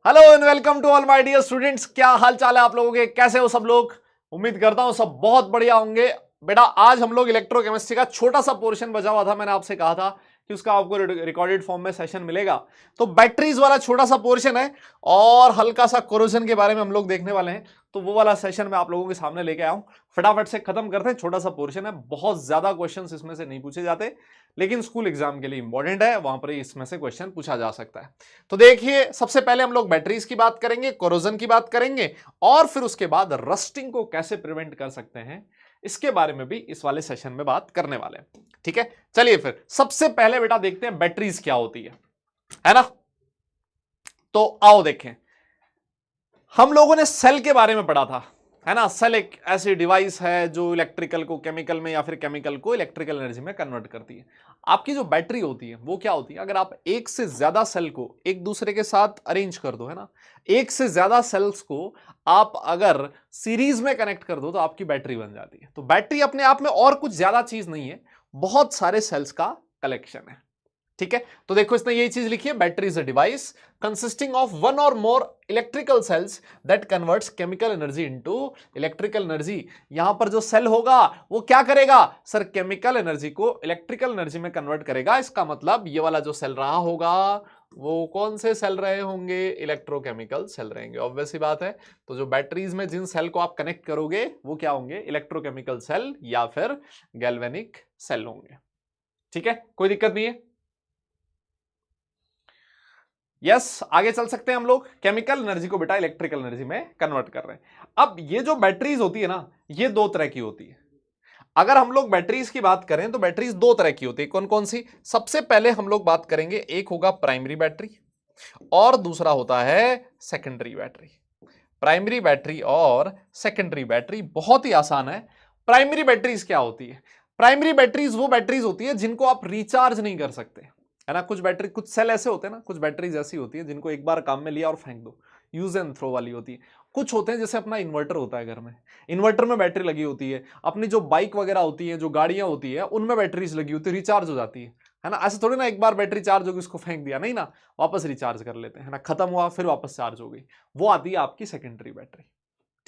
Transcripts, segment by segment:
Hello and welcome to all my dear students. क्या हाल चाल है आप लोगों के, कैसे हो सब लोग। उम्मीद करता हूं सब बहुत बढ़िया होंगे। बेटा आज हम लोग इलेक्ट्रोकेमिस्ट्री का छोटा सा पोर्शन बचा हुआ था, मैंने आपसे कहा था कि उसका आपको रिकॉर्डेड फॉर्म में सेशन मिलेगा। तो बैटरीज वाला छोटा सा पोर्शन है और हल्का सा कोरोजन के बारे में हम लोग देखने वाले हैं। तो वो वाला सेशन मैं आप लोगों के सामने लेके आया हूं, फटाफट से खत्म करते हैं। छोटा सा पोर्शन है, बहुत ज्यादा क्वेश्चंस इसमें से नहीं पूछे जाते, लेकिन स्कूल एग्जाम के लिए इंपॉर्टेंट है, वहां पर इसमें से क्वेश्चन पूछा जा सकता है। तो देखिए, सबसे पहले हम लोग बैटरीज की बात करेंगे, कोरोजन की बात करेंगे और फिर उसके बाद रस्टिंग को कैसे प्रिवेंट कर सकते हैं, इसके बारे में भी इस वाले सेशन में बात करने वाले हैं। ठीक है, चलिए फिर सबसे पहले बेटा देखते हैं बैटरीज क्या होती है ना। तो आओ देखें, हम लोगों ने सेल के बारे में पढ़ा था, है ना। सेल एक ऐसी डिवाइस है जो इलेक्ट्रिकल को केमिकल में या फिर केमिकल को इलेक्ट्रिकल एनर्जी में कन्वर्ट करती है। आपकी जो बैटरी होती है वो क्या होती है, अगर आप एक से ज्यादा सेल को एक दूसरे के साथ अरेंज कर दो, है ना, एक से ज्यादा सेल्स को आप अगर सीरीज में कनेक्ट कर दो तो आपकी बैटरी बन जाती है। तो बैटरी अपने आप में और कुछ ज्यादा चीज नहीं है, बहुत सारे सेल्स का कलेक्शन है। ठीक है, तो देखो इसने यही चीज लिखी है, battery is a device consisting of one or more electrical cells that converts chemical energy into electrical energy. यहां पर जो सेल होगा वो क्या करेगा सर, केमिकल एनर्जी को इलेक्ट्रिकल एनर्जी में कन्वर्ट करेगा। इसका मतलब ये वाला जो सेल रहा होगा वो कौन से सेल रहे होंगे, इलेक्ट्रोकेमिकल सेल रहेंगे, ऑब्वियस सी बात है। तो जो बैटरीज में जिन सेल को आप कनेक्ट करोगे वो क्या होंगे, इलेक्ट्रोकेमिकल सेल या फिर गैल्वेनिक सेल होंगे। ठीक है, कोई दिक्कत नहीं है। यस, आगे चल सकते हैं हम लोग। केमिकल एनर्जी को बेटा इलेक्ट्रिकल एनर्जी में कन्वर्ट कर रहे हैं। अब ये जो बैटरीज होती है ना, ये दो तरह की होती है। अगर हम लोग बैटरीज की बात करें तो बैटरीज दो तरह की होती है। कौन कौन सी, सबसे पहले हम लोग बात करेंगे, एक होगा प्राइमरी बैटरी और दूसरा होता है सेकेंडरी बैटरी। प्राइमरी बैटरी और सेकेंडरी बैटरी बहुत ही आसान है। प्राइमरी बैटरीज क्या होती है, प्राइमरी बैटरीज वो बैटरीज होती है जिनको आप रिचार्ज नहीं कर सकते, है ना। कुछ बैटरी, कुछ सेल ऐसे होते हैं ना, कुछ बैटरीज ऐसी होती है जिनको एक बार काम में लिया और फेंक दो, यूज एंड थ्रो वाली होती है। कुछ होते हैं जैसे अपना इन्वर्टर होता है घर में, इन्वर्टर में बैटरी लगी होती है। अपनी जो बाइक वगैरह होती है, जो गाड़ियां होती है, उनमें बैटरीज लगी होती है, रिचार्ज हो जाती है ना। ऐसे थोड़ी ना एक बार बैटरी चार्ज होगी उसको फेंक दिया, नहीं ना, वापस रिचार्ज कर लेते हैं, है ना। खत्म हुआ फिर वापस चार्ज हो गई, वो आती है आपकी सेकेंडरी बैटरी।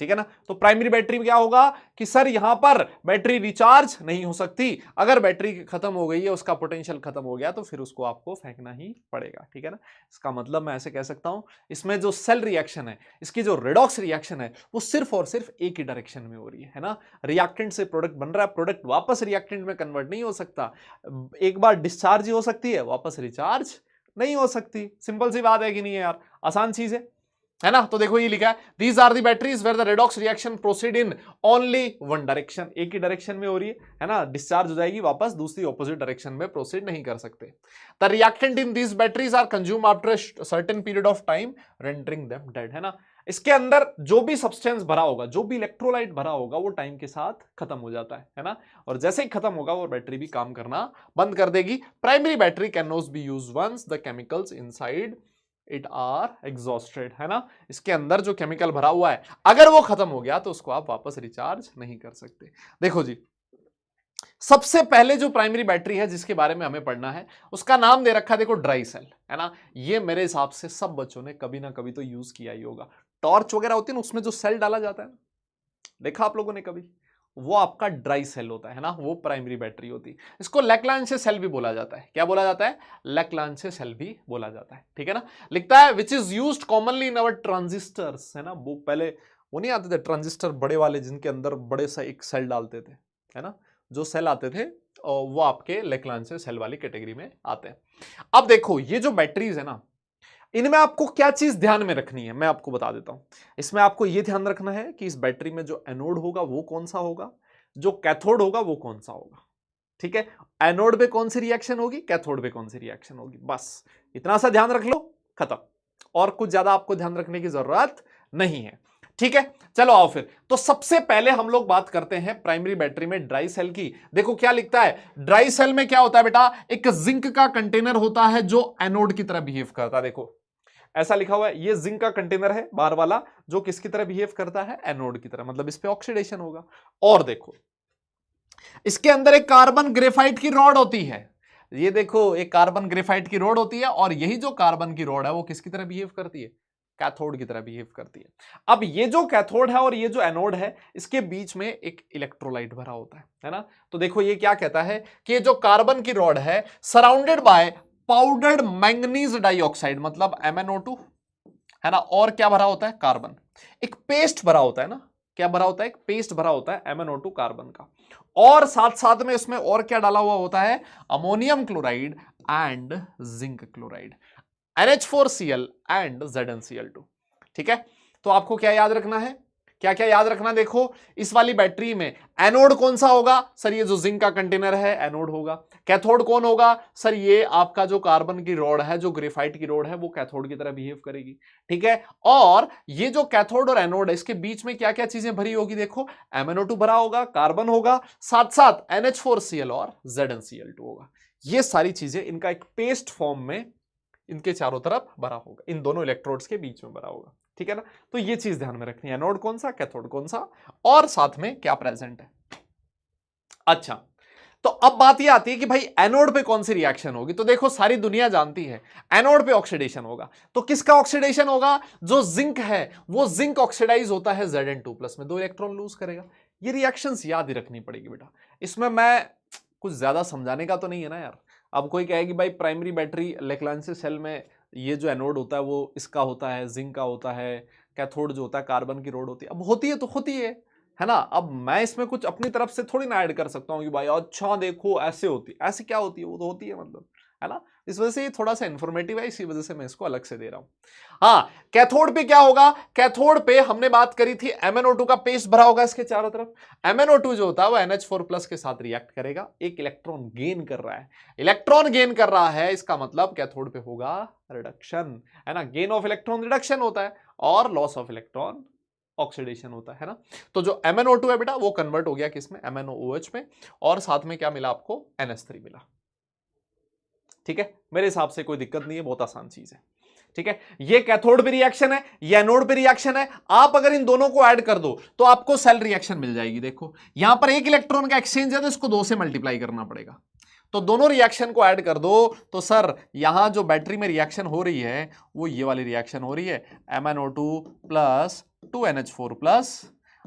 ठीक है ना। तो प्राइमरी बैटरी में क्या होगा कि सर यहां पर बैटरी रिचार्ज नहीं हो सकती, अगर बैटरी खत्म हो गई है, उसका पोटेंशियल खत्म हो गया तो फिर उसको आपको फेंकना ही पड़ेगा। ठीक है ना। इसका मतलब मैं ऐसे कह सकता हूं, इसमें जो सेल रिएक्शन है, इसकी जो रेडॉक्स रिएक्शन है, वो सिर्फ और सिर्फ एक ही डायरेक्शन में हो रही है ना। रिएक्टेंट से प्रोडक्ट बन रहा है, प्रोडक्ट वापस रिएक्टेंट में कन्वर्ट नहीं हो सकता। एक बार डिस्चार्ज ही हो सकती है, वापस रिचार्ज नहीं हो सकती। सिंपल सी बात है कि नहीं है यार, आसान चीज है ना। तो देखो ये लिखा है, these are the batteries where the redox reaction proceed in only one direction, एक ही डायरेक्शन में हो रही है ना। डिस्चार्ज हो जाएगी, वापस दूसरी ऑपोजिट डायरेक्शन में प्रोसीड नहीं कर सकते। The reactant in these batteries are consume after a certain period of time rendering them dead, है ना। इसके अंदर जो भी सब्सटेंस भरा होगा, जो भी इलेक्ट्रोलाइट भरा होगा, वो टाइम के साथ खत्म हो जाता है ना। और जैसे ही खत्म होगा वो बैटरी भी काम करना बंद कर देगी। Primary battery can not be used once the chemicals inside it are exhausted, है ना। इसके अंदर जो केमिकल भरा हुआ है, अगर वो खत्म हो गया तो उसको आप वापस रिचार्ज नहीं कर सकते। देखो जी, सबसे पहले जो प्राइमरी बैटरी है जिसके बारे में हमें पढ़ना है, उसका नाम दे रखा है देखो ड्राई सेल, है ना। ये मेरे हिसाब से सब बच्चों ने कभी ना कभी तो यूज किया ही होगा। टॉर्च वगैरह होती है ना, उसमें जो सेल डाला जाता है, देखा आप लोगों ने कभी, वो आपका ड्राई सेल होता है ना, वो प्राइमरी बैटरी होती है। इसको लैक्लांचे सेल भी बोला जाता है। क्या बोला जाता है, लैक्लांचे सेल भी बोला जाता है। ठीक है ना। लिखता है which is used commonly in our transistors, है ना। वो पहले वो नहीं आते थे ट्रांजिस्टर बड़े वाले, जिनके अंदर बड़े सा एक सेल डालते थे, है ना। जो सेल आते थे और वो आपके लैक्लांचे सेल वाली कैटेगरी में आते हैं। अब देखो ये जो बैटरीज है ना, इनमें आपको क्या चीज ध्यान में रखनी है मैं आपको बता देता हूं। इसमें आपको यह ध्यान रखना है कि इस बैटरी में जो एनोड होगा वो कौन सा होगा, जो कैथोड होगा वो कौन सा होगा। ठीक है, एनोड पे कौन सी रिएक्शन होगी, कैथोड पे कौन सी रिएक्शन होगी, बस इतना सा ध्यान रख लो, खत्म। और कुछ ज्यादा आपको ध्यान रखने की जरूरत नहीं है। ठीक है, चलो आओ फिर। तो सबसे पहले हम लोग बात करते हैं प्राइमरी बैटरी में ड्राई सेल की। देखो क्या लिखता है, ड्राई सेल में क्या होता है बेटा, एक जिंक का कंटेनर होता है जो एनोड की तरह बिहेव करता है। देखो ऐसा लिखा हुआ है, ये जिंक का कंटेनर है बाहर वाला, जो किसकी तरह बिहेव करता है, एनोड की तरह, मतलब इस पे ऑक्सीडेशन होगा। और देखो इसके अंदर एक कार्बन ग्रेफाइट की रॉड होती है। ये देखो एक कार्बन ग्रेफाइट की रॉड होती है, और यही जो कार्बन की रॉड है वो किसकी तरह बिहेव करती है, कैथोड की तरह बिहेव करती है। अब ये जो कैथोड है और ये जो एनोड है, इसके बीच में एक इलेक्ट्रोलाइट भरा होता है ना। तो देखो ये क्या कहता है कि ये जो कार्बन की रॉड है surrounded by powdered manganese dioxide, मतलब MnO2 है ना, और क्या भरा होता है, कार्बन। एक पेस्ट भरा होता है ना, क्या भरा होता है, एक पेस्ट भरा होता है MnO2 कार्बन का, और साथ साथ में उसमें और क्या डाला हुआ होता है, ammonium chloride and zinc chloride, NH4Cl and ZnCl2। ठीक है, तो आपको क्या याद रखना है, क्या क्या याद रखना, देखो इस वाली बैटरी में एनोड कौन सा होगा, सर ये जो जिंक का कंटेनर है एनोड होगा। कैथोड कौन होगा, सर ये आपका जो कार्बन की रॉड है, जो ग्रेफाइट की रॉड है, वो कैथोड की तरह बिहेव करेगी। ठीक है, और ये जो कैथोड और एनोड है इसके बीच में क्या क्या चीजें भरी होगी, देखो MnO2 भरा होगा, कार्बन होगा, साथ साथ NH4Cl और ZnCl2 होगा। ये सारी चीजें इनका एक पेस्ट फॉर्म में इनके चारों तरफ भरा होगा, इन दोनों इलेक्ट्रोड्स के बीच में भरा होगा। ठीक है ना, तो ये चीज ध्यान में रखनी है, एनोड कौन सा, कैथोड कौन सा, और साथ में क्या प्रेजेंट है। अच्छा, तो अब बात ये आती है कि भाई एनोड पे कौन सी रिएक्शन होगी, तो देखो सारी दुनिया जानती है एनोड पे ऑक्सीडेशन होगा। तो किसका ऑक्सीडेशन होगा, जो जिंक है वो जिंक ऑक्सीडाइज होता है Zn2+ में, 2 इलेक्ट्रॉन लूज करेगा। ये रिएक्शंस याद ही रखनी पड़ेगी बेटा, इसमें मैं कुछ ज्यादा समझाने का तो नहीं है ना यार। अब कोई कहेगी भाई प्राइमरी बैटरी लेक्लांसी सेल में ये जो एनोड होता है वो इसका होता है, जिंक का होता है, कैथोड जो होता है कार्बन की रॉड होती है। अब होती है तो होती है ना। अब मैं इसमें कुछ अपनी तरफ से थोड़ी ना ऐड कर सकता हूँ कि भाई अच्छा देखो ऐसे होती है, ऐसे क्या होती है, वो तो होती है मतलब, है ना। इस वजह से ये थोड़ा सा इंफॉर्मेटिव है, इसी वजह से मैं इसको अलग से दे रहा हूं। हाँ, कैथोड पे क्या होगा, कैथोड पे हमने बात करी थी MnO2 का पेस्ट भरा होगा इसके चारों तरफ। MnO2 जो होता है वो NH4+ के साथ रिएक्ट करेगा, एक इलेक्ट्रॉन गेन कर रहा है, इलेक्ट्रॉन गेन कर रहा है, इसका मतलब कैथोड पे होगा रिडक्शन, है ना। गेन ऑफ इलेक्ट्रॉन रिडक्शन होता है और लॉस ऑफ इलेक्ट्रॉन ऑक्सीडेशन होता है ना। तो जो MnO2 है बेटा वो कन्वर्ट हो गया किसमें, MnOH में, और साथ में क्या मिला आपको, NH3 मिला। ठीक है, मेरे हिसाब से कोई दिक्कत नहीं है, बहुत आसान चीज है। ठीक है, ये कैथोड पे रिएक्शन है, ये एनोड पे रिएक्शन है। आप अगर इन दोनों को ऐड कर दो तो आपको सेल रिएक्शन मिल जाएगी। देखो यहां पर एक इलेक्ट्रॉन का एक्सचेंज है तो इसको 2 से मल्टीप्लाई करना पड़ेगा, तो दोनों रिएक्शन को ऐड कर दो तो सर यहां जो बैटरी में रिएक्शन हो रही है वो ये वाली रिएक्शन हो रही है, MnO2 प्लस 2NH4+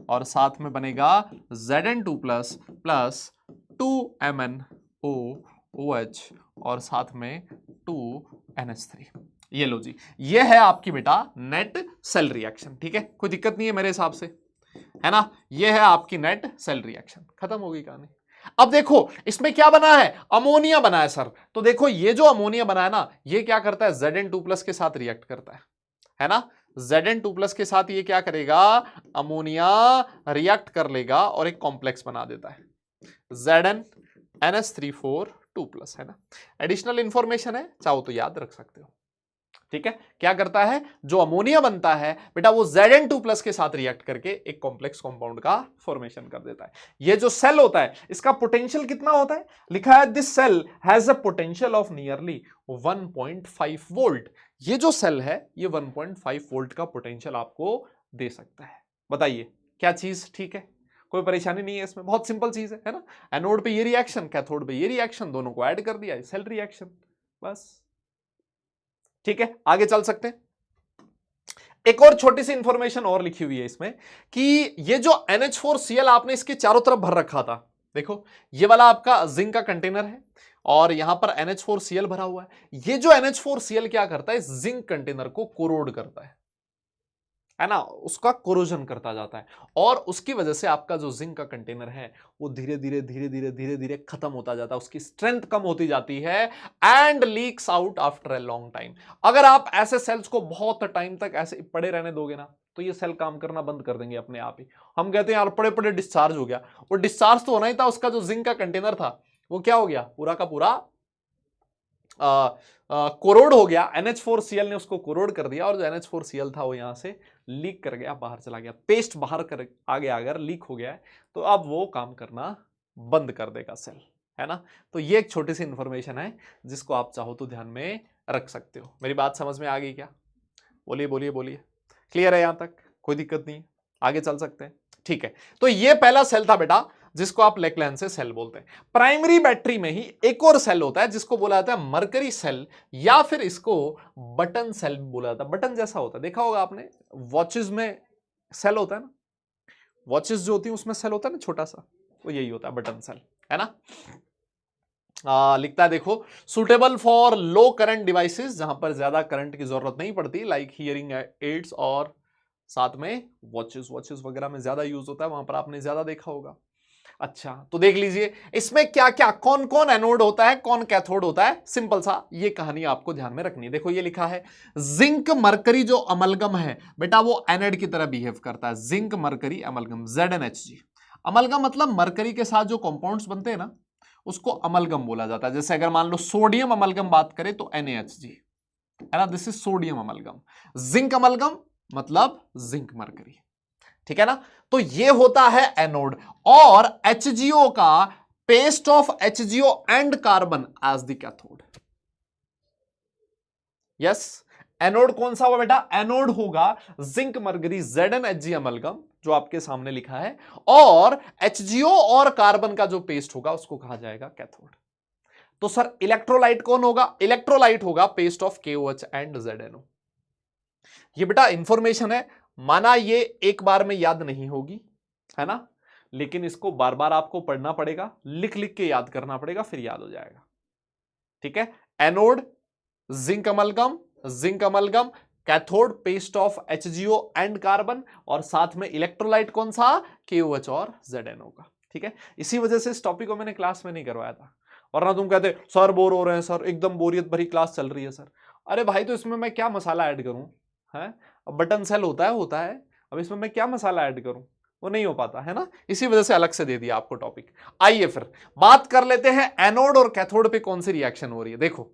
और साथ में बनेगा Zn2+ प्लस 2MnOOH और साथ में 2NH3। ये लो जी, ये है आपकी बेटा नेट सेल रिएक्शन। ठीक है, कोई दिक्कत नहीं है मेरे हिसाब से, है ना। ये है आपकी नेट सेल रिएक्शन, खत्म हो गई कहानी। अब देखो इसमें क्या बना है, अमोनिया बना है सर। तो देखो ये जो अमोनिया बना है ना, ये क्या करता है, Zn2+ के साथ रिएक्ट करता है ना। Zn2+ के साथ ये क्या करेगा, अमोनिया रिएक्ट कर लेगा और एक कॉम्प्लेक्स बना देता है, ZnNH342+, है ना। एडिशनल इंफॉर्मेशन है, चाहो तो याद रख सकते हो। ठीक है, क्या करता है, जो अमोनिया बनता है बेटा वो Zn2+ के साथ रिएक्ट करके एक कॉम्प्लेक्स कंपाउंड का फॉर्मेशन कर देता है। ये जो सेल होता है इसका पोटेंशियल कितना होता है, लिखा है this cell has a potential of nearly 1.5 volt. ये जो सेल है ये 1.5 वोल्ट का पोटेंशियल आपको दे सकता है। बताइए क्या चीज ठीक है, कोई परेशानी नहीं है इसमें, बहुत सिंपल चीज है ना। एनोड पे ये रिएक्शन, कैथोड पे ये रिएक्शन, दोनों को ऐड कर दिया, सेल रिएक्शन, बस। ठीक है, आगे चल सकते हैं। एक और छोटी सी इंफॉर्मेशन और लिखी हुई है इसमें कि ये जो NH4Cl आपने इसके चारों तरफ भर रखा था, देखो ये वाला आपका जिंक का कंटेनर है और यहां पर NH4Cl भरा हुआ है। ये जो NH4Cl क्या करता है, जिंक कंटेनर को कोरोड करता है ना, उसका कोरोजन करता जाता है और उसकी वजह से आपका जो जिंक का कंटेनर है वो धीरे धीरे धीरे धीरे धीरे धीरे खत्म होता जाता है, उसकी स्ट्रेंथ कम होती जाती है and leaks out after a long time. अगर आप ऐसे सेल्स को बहुत टाइम तक ऐसे पड़े रहने दोगे ना तो ये सेल काम करना बंद कर देंगे अपने आप ही। हम कहते हैं यार पड़े पड़े डिस्चार्ज हो गया, वो डिस्चार्ज तो होना ही था, उसका जो जिंक का कंटेनर था वो क्या हो गया, पूरा का पूरा कोरोड हो गया। NH4Cl ने उसको कोरोड कर दिया और जो NH4Cl था वो यहां से लीक कर गया, बाहर चला गया, पेस्ट बाहर कर आगे अगर लीक हो गया है तो अब वो काम करना बंद कर देगा सेल, है ना। तो ये एक छोटी सी इंफॉर्मेशन है जिसको आप चाहो तो ध्यान में रख सकते हो। मेरी बात समझ में आ गई क्या, बोलिए बोलिए बोलिए, क्लियर है यहां तक, कोई दिक्कत नहीं, आगे चल सकते हैं। ठीक है, तो ये पहला सेल था बेटा जिसको आप लेक्लैंसे सेल बोलते हैं। प्राइमरी बैटरी में ही एक और सेल होता है जिसको बोला जाता है मरकरी सेल, या फिर इसको बटन सेल बोला जाता है। बटन जैसा होता है, देखा होगा आपने, वॉचेस में सेल होता है ना, वॉचेस जो होती है उसमें सेल होता है ना छोटा सा, वो यही होता है बटन सेल, है ना। लिखता है देखो, suitable for low current devices, जहां पर ज्यादा करंट की जरूरत नहीं पड़ती, लाइक हियरिंग एड्स, और साथ में वॉचेस वगैरह में ज्यादा यूज होता है, वहां पर आपने ज्यादा देखा होगा। अच्छा, तो देख लीजिए इसमें क्या क्या, कौन कौन एनोड होता है, कौन कैथोड होता है, सिंपल सा ये कहानी आपको ध्यान में रखनी है। देखो ये लिखा है, जिंक मरकरी जो अमलगम है बेटा, वो एनोड की तरह बिहेव करता है। Zinc mercury amalgam, ZnHg। Amalgam मतलब मरकरी के साथ जो कंपाउंड्स बनते हैं ना, उसको अमलगम बोला जाता है। जैसे अगर मान लो सोडियम अमलगम बात करें तो NaHg, है ना, this is sodium amalgam. Zinc amalgam मतलब जिंक मरकरी, ठीक है ना। तो ये होता है एनोड, और HgO का paste of HgO and carbon as the cathode. Yes, anode कौन सा होगा बेटा, एनोड होगा जिंक मरकरी ZnHg अमलगम जो आपके सामने लिखा है, और HgO और कार्बन का जो पेस्ट होगा उसको कहा जाएगा कैथोड। तो सर इलेक्ट्रोलाइट कौन होगा, इलेक्ट्रोलाइट होगा paste of KOH and ZnO। ये बेटा इंफॉर्मेशन है, माना ये एक बार में याद नहीं होगी, है ना, लेकिन इसको बार बार आपको पढ़ना पड़ेगा, लिख लिख के याद करना पड़ेगा, फिर याद हो जाएगा, ठीक है। Anode zinc amalgam, zinc amalgam, cathode paste of HgO and carbon, और साथ में इलेक्ट्रोलाइट कौन सा, KOH और ZnO का, ठीक है। इसी वजह से इस टॉपिक को मैंने क्लास में नहीं करवाया था, वरना तुम कहते सर बोर हो रहे हैं सर, एकदम बोरियत भरी क्लास चल रही है सर। अरे भाई तो इसमें मैं क्या मसाला ऐड करूं, है, अब बटन सेल होता है, अब इसमें मैं क्या मसाला ऐड करूं, वो नहीं हो पाता, है ना, इसी वजह से अलग से दे दिया आपको टॉपिक। आइए फिर बात कर लेते हैं एनोड और कैथोड पे कौन सी रिएक्शन हो रही है। देखो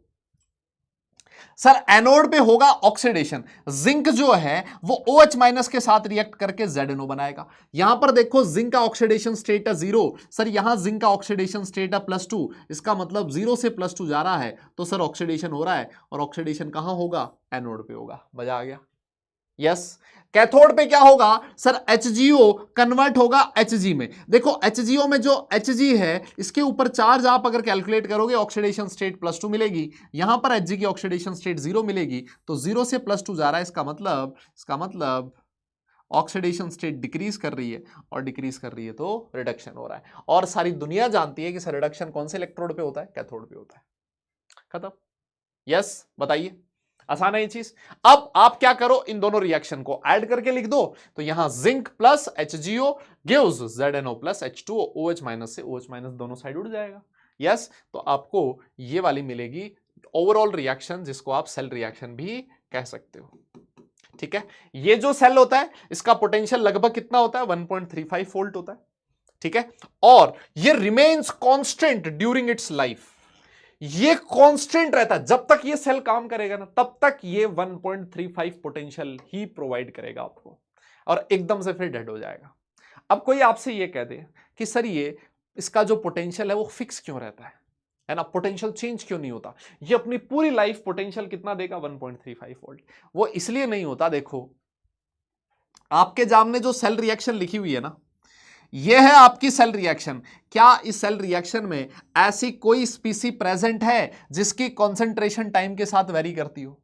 सर एनोड पे होगा ऑक्सीडेशन, जिंक जो है वो OH माइनस के साथ रिएक्ट करके ZnO बनाएगा। यहां पर देखो जिंक का ऑक्सीडेशन स्टेट है 0, सर यहां जिंक का ऑक्सीडेशन स्टेट है +2, इसका मतलब 0 से +2 जा रहा है, तो सर ऑक्सीडेशन हो रहा है, और ऑक्सीडेशन कहां होगा, एनोड पे होगा। मजा आ गया। यस, कैथोड पे क्या होगा सर, HgO कन्वर्ट होगा Hg में। देखो HgO में जो Hg है इसके ऊपर चार्ज आप अगर कैलकुलेट करोगे ऑक्सीडेशन स्टेट +2 मिलेगी, यहां पर Hg की ऑक्सीडेशन स्टेट 0 मिलेगी, तो 0 से +2 जा रहा है, इसका मतलब ऑक्सीडेशन स्टेट डिक्रीज कर रही है, और डिक्रीज कर रही है तो रिडक्शन हो रहा है। और सारी दुनिया जानती है कि सर रिडक्शन कौन से इलेक्ट्रोड पे होता है, कैथोड पे होता है। खत्म। यस, बताइए, आसान है ये चीज। अब आप क्या करो, इन दोनों रिएक्शन को ऐड करके लिख दो, तो यहां zinc plus HgO gives ZnO plus H2O, OH minus से OH माइनस दोनों साइड उड़ जाएगा। यस, तो आपको ये वाली मिलेगी ओवरऑल रिएक्शन, जिसको आप सेल रिएक्शन भी कह सकते हो, ठीक है। ये जो सेल होता है इसका पोटेंशियल लगभग कितना होता है, 1.35 वोल्ट होता है, ठीक है, और ये remains constant during its life. ये कांस्टेंट रहता है जब तक ये सेल काम करेगा ना, तब तक ये 1.35 पोटेंशियल ही प्रोवाइड करेगा आपको, और एकदम से फिर डेड हो जाएगा। अब कोई आपसे ये कह दे कि सर ये इसका जो पोटेंशियल है वो फिक्स क्यों रहता है ना, पोटेंशियल चेंज क्यों नहीं होता, ये अपनी पूरी लाइफ पोटेंशियल कितना देगा, 1.35 वोल्ट। वो इसलिए नहीं होता, देखो आपके सामने जो सेल रिएक्शन लिखी हुई है ना, यह है आपकी सेल रिएक्शन। क्या इस सेल रिएक्शन में ऐसी कोई स्पीसी प्रेजेंट है जिसकी कंसंट्रेशन टाइम के साथ वेरी करती हो,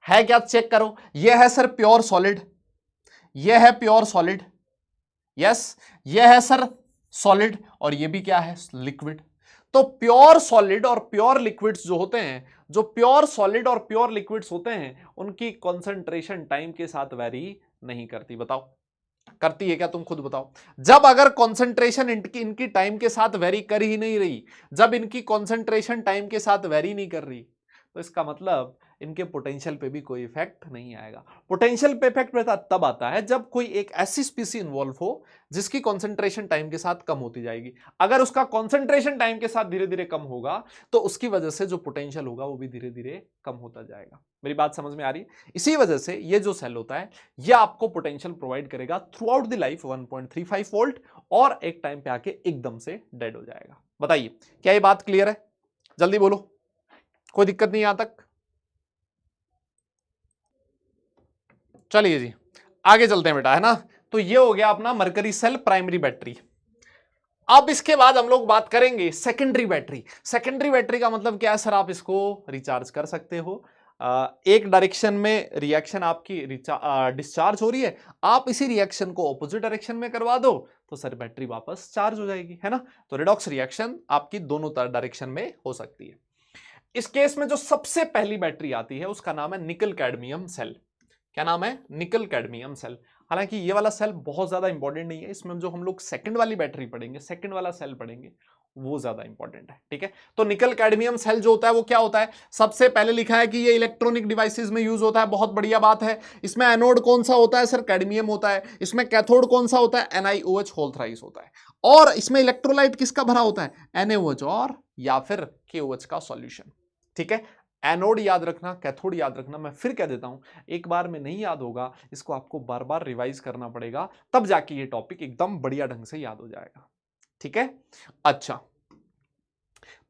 है क्या, चेक करो। यह है सर प्योर सॉलिड, यह है प्योर सॉलिड, यस, यह है सर सॉलिड, और यह भी क्या है, लिक्विड। तो प्योर सॉलिड और प्योर लिक्विड्स जो होते हैं, जो प्योर सॉलिड और प्योर लिक्विड्स होते हैं, उनकी कंसंट्रेशन टाइम के साथ वेरी नहीं करती। बताओ करती है क्या, तुम खुद बताओ। जब अगर कंसंट्रेशन इनकी टाइम के साथ वेरी कर ही नहीं रही, जब इनकी कंसंट्रेशन टाइम के साथ वेरी नहीं कर रही, तो इसका मतलब इनके पोटेंशियल पे भी कोई इफेक्ट नहीं आएगा। पोटेंशियल पे इफेक्ट तब आता है जब कोई एक ऐसी स्पीसी इन्वॉल्व हो जिसकी कंसंट्रेशन टाइम के साथ कम होती जाएगी। अगर उसका कंसंट्रेशन टाइम के साथ धीरे धीरे कम होगा, तो उसकी वजह से जो पोटेंशियल होगा वो भी धीरे धीरे कम होता जाएगा। मेरी बात समझ में आ रही है। इसी वजह से ये जो सेल होता है ये आपको पोटेंशियल प्रोवाइड करेगा through out the life 1.35 volt, और एक टाइम पे आके एकदम से डेड हो जाएगा। बताइए क्या ये बात क्लियर है, जल्दी बोलो, कोई दिक्कत नहीं यहां तक। चलिए जी आगे चलते हैं बेटा, है ना। तो ये हो गया अपना मरकरी सेल प्राइमरी बैटरी। अब इसके बाद हम लोग बात करेंगे सेकेंडरी बैटरी। सेकेंडरी बैटरी का मतलब क्या है सर? आप इसको रिचार्ज कर सकते हो, एक डायरेक्शन में रिएक्शन आपकी डिस्चार्ज हो रही है, आप इसी रिएक्शन को ऑपोजिट डायरेक्शन में करवा दो तो सर बैटरी वापस चार्ज हो जाएगी, है ना। तो रिडॉक्स रिएक्शन आपकी दोनों डायरेक्शन में हो सकती है। इस केस में जो सबसे पहली बैटरी आती है उसका नाम है निकल कैडमियम सेल। क्या नाम है? निकल कैडमियम सेल। हालांकि ये वाला सेल बहुत ज्यादा इंपॉर्टेंट नहीं है, इसमें जो हम लोग सेकंड वाली बैटरी पढ़ेंगे, सेकंड वाला सेल पढ़ेंगे, वो ज्यादा इंपॉर्टेंट है, ठीक है। तो निकल कैडमियम सेल जो होता है वो क्या होता है? सबसे पहले लिखा है कि ये इलेक्ट्रॉनिक डिवाइसेस में यूज होता है, बहुत बढ़िया बात है। इसमें एनोड कौन सा होता है सर? कैडमियम होता है। इसमें कैथोड कौन सा होता है? NiOH होल थ्राइस होता है। और इसमें इलेक्ट्रोलाइट किसका भरा होता है? NaOH और या फिर KOH का सॉल्यूशन, ठीक है। एनोड याद रखना, कैथोड याद रखना, मैं फिर कह देता हूं, एक बार में नहीं याद होगा, इसको आपको बार बार रिवाइज करना पड़ेगा, तब जाके ये टॉपिक एकदम बढ़िया ढंग से याद हो जाएगा, ठीक है। अच्छा,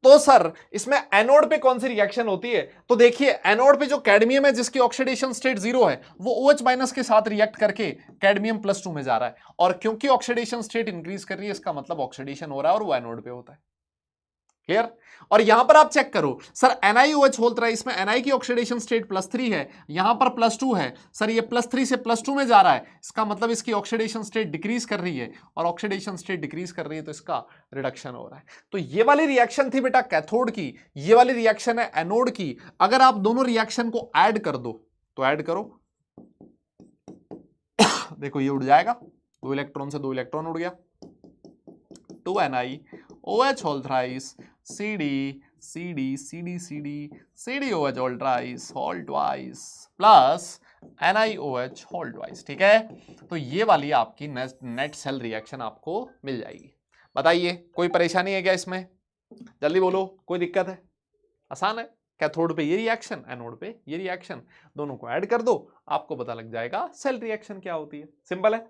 तो सर इसमें एनोड पे कौन सी रिएक्शन होती है? तो देखिए एनोड पे जो कैडमियम है जिसकी ऑक्सीडेशन स्टेट 0 है, वो OH माइनस के साथ रिएक्ट करके कैडमियम +2 में जा रहा है, और क्योंकि ऑक्सीडेशन स्टेट इंक्रीज कर रही है, इसका मतलब ऑक्सीडेशन हो रहा है और वो एनोड पे होता है। क्लियर? और यहां पर आप चेक करो सर, NiOH होल थ्राइस में Ni की ऑक्सीडेशन स्टेट +3 है, यहां पर +2 है सर, ये +3 से +2 में जा रहा है, इसका मतलब इसकी ऑक्सीडेशन स्टेट डिक्रीज कर रही है, और ऑक्सीडेशन स्टेट डिक्रीज कर रही है तो इसका रिडक्शन हो रहा है। तो ये वाली रिएक्शन थी बेटा कैथोड की, ये वाली रिएक्शन है एनोड की। अगर आप दोनों रिएक्शन को ऐड कर दो तो ऐड करो देखो ये उड़ जाएगा, 2 इलेक्ट्रॉन से 2 इलेक्ट्रॉन उड़ गया, 2NiOH whole thrice CD CD CD CD CdOH whole thrice whole twice plus NiOH whole twice, ठीक है। तो ये वाली आपकी नेट सेल रिएक्शन आपको मिल जाएगी। बताइए कोई परेशानी है क्या इसमें? जल्दी बोलो, कोई दिक्कत है? आसान है। कैथोड पे ये रिएक्शन, एनोड पे ये रिएक्शन, दोनों को ऐड कर दो, आपको पता लग जाएगा सेल रिएक्शन क्या होती है। सिंपल है,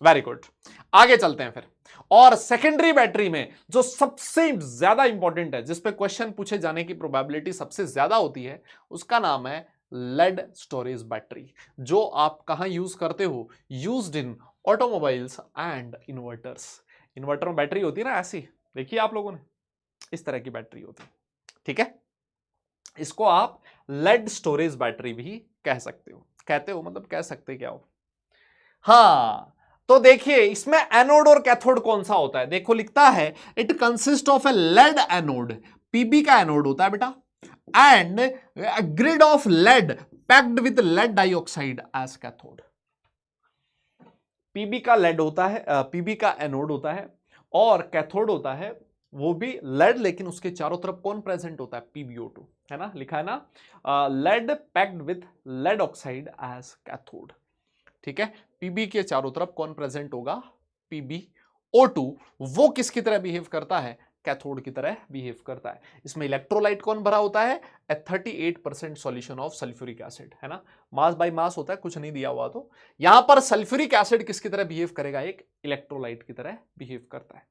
वेरी गुड। आगे चलते हैं फिर। और सेकेंडरी बैटरी में जो सबसे ज्यादा इंपॉर्टेंट है, जिस पे क्वेश्चन पूछे जाने की प्रोबेबिलिटी सबसे ज्यादा होती है, उसका नाम है लेड स्टोरेज बैटरी, जो आप कहां यूज करते हो? Used in automobiles and inverters. Inverter में बैटरी होती है ना ऐसी, देखिए आप लोगों ने, इस तरह की बैटरी होती है, ठीक है। इसको आप लेड स्टोरेज बैटरी भी कह सकते हो। कहते हो मतलब कह सकते क्या हो? हाँ, तो देखिए इसमें एनोड और कैथोड कौन सा होता है? देखो लिखता है it consist of a lead anode, P B का एनोड होता है बेटा, and grid of lead packed with lead dioxide as cathode. P B का लेड होता है, पीबी का एनोड होता है, और कैथोड होता है वो भी लेड, लेकिन उसके चारों तरफ कौन प्रेजेंट होता है? PbO2, है ना, लिखा है ना, lead packed with lead oxide as cathode, ठीक है। पीबी के चारों तरफ कौन प्रेजेंट होगा? PbO2। वो किसकी तरह बिहेव करता है? कैथोड की तरह बिहेव करता है। इसमें इलेक्ट्रोलाइट कौन भरा होता है? 38% सॉल्यूशन ऑफ सल्फ्यूरिक एसिड, है ना, मास बाय मास होता है, कुछ नहीं दिया हुआ तो। यहां पर सल्फ्यूरिक एसिड किसकी तरह बिहेव करेगा? एक इलेक्ट्रोलाइट की तरह बिहेव करता है।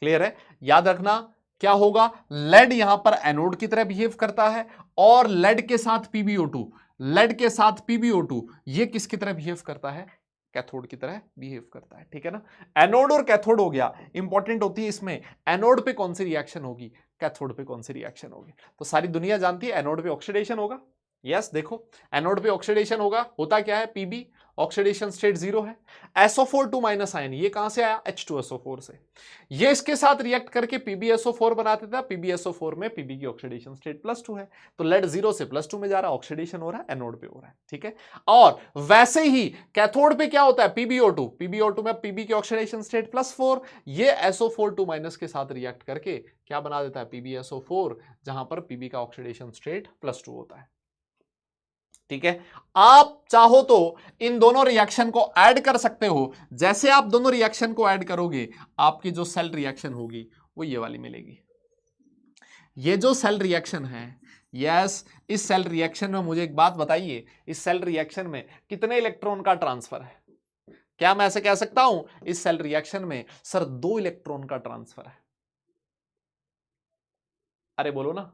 क्लियर है? याद रखना क्या होगा, लेड यहां पर एनोड की तरह बिहेव करता है, और लेड के साथ PbO2, लेड के साथ PbO2 ये किसकी तरह बिहेव करता है? कैथोड की तरह बिहेव करता है, ठीक है ना। एनोड और कैथोड हो गया। इंपॉर्टेंट होती है इसमें एनोड पे कौन सी रिएक्शन होगी, कैथोड पे कौन सी रिएक्शन होगी। तो सारी दुनिया जानती है एनोड पे ऑक्सीडेशन होगा। यस, देखो एनोड पे ऑक्सीडेशन होगा, होता क्या है? Pb, ऑक्सीडेशन स्टेट 0 है। SO4 2 माइनस आयन, ये कहां से आया? H2SO4 से। ये इसके साथ रिएक्ट करके PbSO4 बनाते थे। PbSO4 में Pb की ऑक्सीडेशन स्टेट +2 है, तो लेड 0 से +2 में जा रहा है, ऑक्सीडेशन हो रहा है, एनोड पे हो रहा है, ठीक है। और वैसे ही कैथोड पे क्या होता है? PbO2, PbO2 में Pb की ऑक्सीडेशन स्टेट +4, ये SO4 2 माइनस के साथ रिएक्ट करके क्या बना देता है? PbSO4, जहां पर Pb का ऑक्सीडेशन स्टेट +2 होता है, ठीक है। आप चाहो तो इन दोनों रिएक्शन को ऐड कर सकते हो। जैसे आप दोनों रिएक्शन को ऐड करोगे, आपकी जो सेल रिएक्शन होगी वो ये वाली मिलेगी। ये जो सेल रिएक्शन है, यस, इस सेल रिएक्शन में मुझे एक बात बताइए, इस सेल रिएक्शन में कितने इलेक्ट्रॉन का ट्रांसफर है? क्या मैं ऐसे कह सकता हूं इस सेल रिएक्शन में सर 2 इलेक्ट्रॉन का ट्रांसफर है? अरे बोलो ना,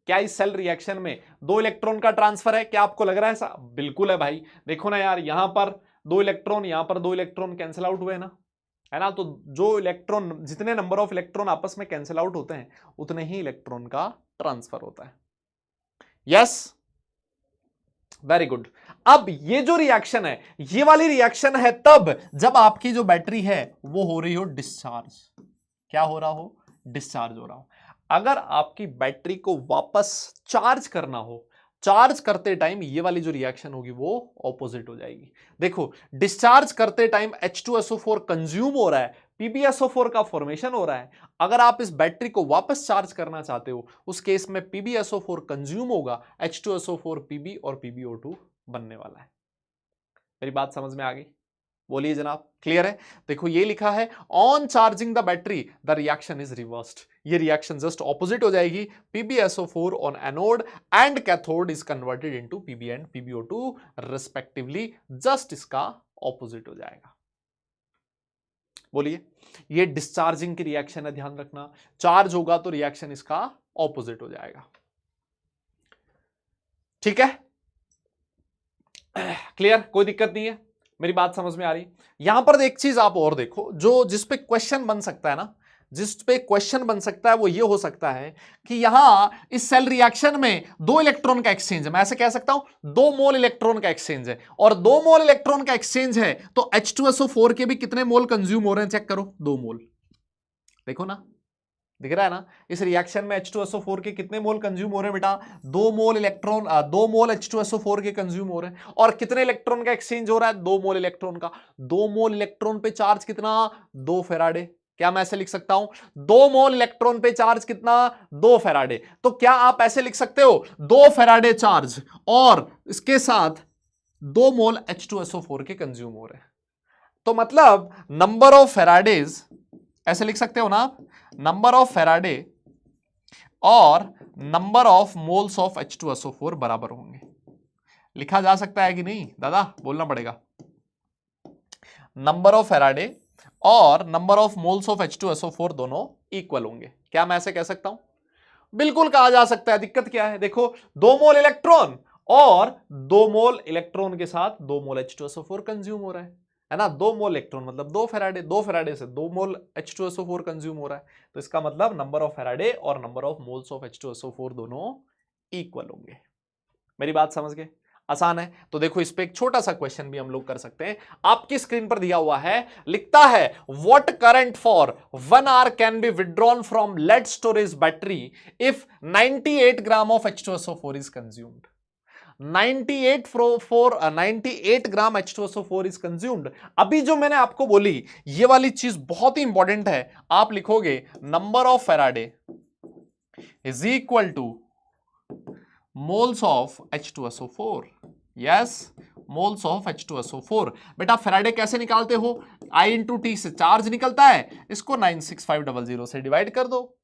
क्या इस सेल रिएक्शन में 2 इलेक्ट्रॉन का ट्रांसफर है? क्या आपको लग रहा है ऐसा? बिल्कुल है भाई। देखो ना यार, यहां पर 2 इलेक्ट्रॉन, यहां पर 2 इलेक्ट्रॉन कैंसिल आउट हुए ना, है ना। तो जो इलेक्ट्रॉन, जितने नंबर ऑफ इलेक्ट्रॉन आपस में कैंसिल आउट होते हैं उतने ही इलेक्ट्रॉन का ट्रांसफर होता है। Yes, very good. अब ये जो रिएक्शन है, ये वाली रिएक्शन है तब जब आपकी जो बैटरी है वो हो रही हो डिस्चार्ज। क्या हो रहा हो? डिस्चार्ज हो रहा हो। अगर आपकी बैटरी को वापस चार्ज करना हो, चार्ज करते टाइम ये वाली जो रिएक्शन होगी वो ऑपोजिट हो जाएगी। देखो, डिस्चार्ज करते टाइम H2SO4 कंज्यूम हो रहा है, PbSO4 का फॉर्मेशन हो रहा है। अगर आप इस बैटरी को वापस चार्ज करना चाहते हो, उस केस में PbSO4 कंज्यूम होगा, H2SO4 Pb और PbO2 बनने वाला है। मेरी बात समझ में आ गई? बोलिए जनाब, क्लियर है? देखो ये लिखा है, on charging the battery the reaction is reversed. ये रिएक्शन जस्ट ऑपोजिट हो जाएगी। PbSO4 on anode and cathode is converted into Pb and PbO2 respectively. Just इसका ऑपोजिट हो जाएगा। बोलिए, ये डिस्चार्जिंग की रिएक्शन है, ध्यान रखना। चार्ज होगा तो रिएक्शन इसका ऑपोजिट हो जाएगा। ठीक है, क्लियर? कोई दिक्कत नहीं है? मेरी बात समझ में आ रही? यहां पर एक चीज आप और देखो, जो जिस पे क्वेश्चन बन सकता है ना, जिस पे क्वेश्चन बन सकता है वो ये हो सकता है कि यहां इस सेल रिएक्शन में 2 इलेक्ट्रॉन का एक्सचेंज है। मैं ऐसे कह सकता हूं 2 मोल इलेक्ट्रॉन का एक्सचेंज है, और 2 मोल इलेक्ट्रॉन का एक्सचेंज है तो H2SO4 के भी कितने मोल कंज्यूम हो रहे हैं चेक करो, 2 मोल। देखो ना, दिख रहा है ना, इस रिएक्शन में H2SO4 के कितने मोल कंज्यूम हो रहे हैं बेटा? 2 मोल इलेक्ट्रॉन, 2 मोल H2SO4 के कंज्यूम हो रहे हैं। और कितने इलेक्ट्रॉन का एक्सचेंज हो रहा है? 2 मोल इलेक्ट्रॉन का। 2 मोल इलेक्ट्रॉन पे चार्ज कितना? 2 फेराडे। क्या मैं ऐसे लिख सकता हूं? 2 मोल इलेक्ट्रॉन पे चार्ज कितना? 2 फेराडे। तो क्या आप ऐसे लिख सकते हो 2 फेराडे चार्ज और इसके साथ 2 मोल H2SO4 के कंज्यूम हो रहे हैं। तो मतलब नंबर ऑफ फेराडेज, ऐसे लिख सकते हो ना, नंबर ऑफ फेराडे और number of moles of H2SO4 बराबर होंगे। लिखा जा सकता है कि नहीं दादा? बोलना पड़ेगा। नंबर ऑफ फेराडे और number of moles of H2SO4 दोनों इक्वल होंगे। क्या मैं ऐसे कह सकता हूं? बिल्कुल कहा जा सकता है। दिक्कत क्या है? देखो, 2 मोल इलेक्ट्रॉन और 2 मोल इलेक्ट्रॉन के साथ 2 मोल H2SO4 कंज्यूम हो रहा है ना। 2 मोल इलेक्ट्रॉन मतलब 2 फेराडे, 2 फेराडे से 2 मोल H2SO4 कंज्यूम हो रहा है। तो इसका मतलब नंबर ऑफ फेराडे और number of moles of H2SO4 दोनों इक्वल होंगे। मेरी बात समझ गए? आसान है। तो देखो, इस पे एक छोटा सा क्वेश्चन भी हम लोग कर सकते हैं। आपकी स्क्रीन पर दिया हुआ है, लिखता है what current for 1 hour can be withdrawn from lead storage battery if 98 gram of H2SO4 is consumed. 98 gram H2SO4 is consumed. अभी जो मैंने आपको बोली ये वाली चीज बहुत ही इंपॉर्टेंट है। आप लिखोगे number of Faraday is equal two moles of H2SO4। Yes, moles of H2SO4। बेटा फेराडे कैसे निकालते हो? I इंटू टी से चार्ज निकलता है, इसको 96500 से डिवाइड कर दो,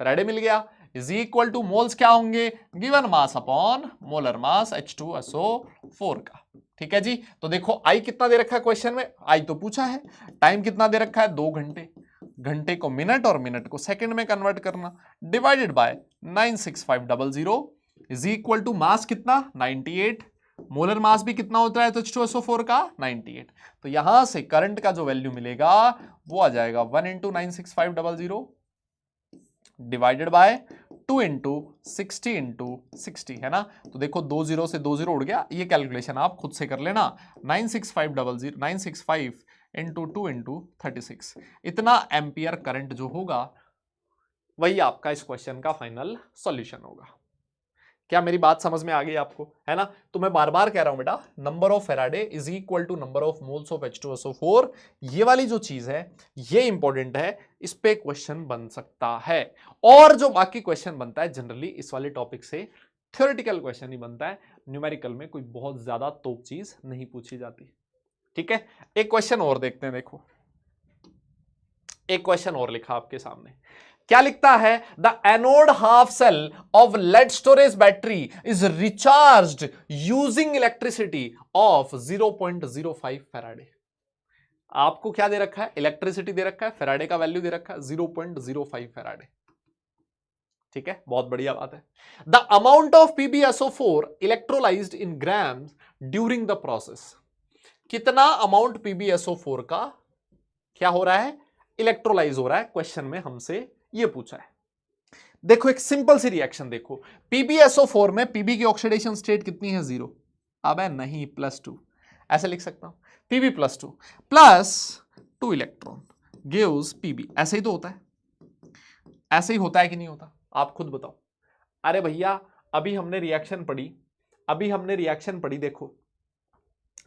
फेराडे मिल गया। इज इक्वल टू मोल्स क्या होंगे? गिवन मास अपॉन मोलर मास H2SO4 का। ठीक है जी। तो देखो आई कितना दे रखा है क्वेश्चन में? आई तो पूछा है। टाइम कितना दे रखा है? 2 घंटे। घंटे को मिनट और मिनट को सेकंड में कन्वर्ट करना, divided by 96500 is equal to mass कितना? 98। मोलर मास भी कितना होता है तो H2SO4 का? 98। तो यहां से करंट का जो वैल्यू मिलेगा वो आ जाएगा 1 into 96500 divided by 2 into 60 into 60, है ना। तो देखो 2 0 से 2 0 उड़ गया। ये कैलकुलेशन आप खुद से कर लेना। 965 इंटू 2 इंटू 36, इतना एम्पियर करंट जो होगा वही आपका इस क्वेश्चन का फाइनल सॉल्यूशन होगा। क्या मेरी बात समझ में आ गई आपको? है ना। तो मैं बार बार कह रहा हूं बेटा, number of Faraday is equal to number of moles of H2SO4। ये वाली जो चीज है ये इंपॉर्टेंट है, इस पे क्वेश्चन बन सकता है। और जो बाकी क्वेश्चन बनता है जनरली इस वाले टॉपिक से थ्योरेटिकल क्वेश्चन ही बनता है। न्यूमेरिकल में कोई बहुत ज्यादा तोप चीज नहीं पूछी जाती। ठीक है, एक क्वेश्चन और देखते हैं। देखो, एक क्वेश्चन और लिखा आपके सामने। क्या लिखता है? The anode half cell of lead storage battery is recharged using electricity of 0.05 Faraday. आपको क्या दे रखा है? इलेक्ट्रिसिटी दे रखा है, फेराडे का वैल्यू दे रखा है 0.05 फेराडे। ठीक है, बहुत बढ़िया बात है। The amount of PbSO4 electrolysed in grams during the process. कितना अमाउंट PbSO4 का क्या हो रहा है, इलेक्ट्रोलाइज हो रहा है। क्वेश्चन में हमसे ये पूछा है। देखो एक सिंपल सी रिएक्शन देखो, PbSO4 में Pb की ऑक्सीडेशन स्टेट कितनी है, 0। अब है नहीं, +2, ऐसे लिख सकता हूं, Pb +2 plus 2 electron gives Pb। ऐसे ही तो होता है, ऐसे ही होता है कि नहीं होता, आप खुद बताओ। अरे भैया अभी हमने रिएक्शन पढ़ी, देखो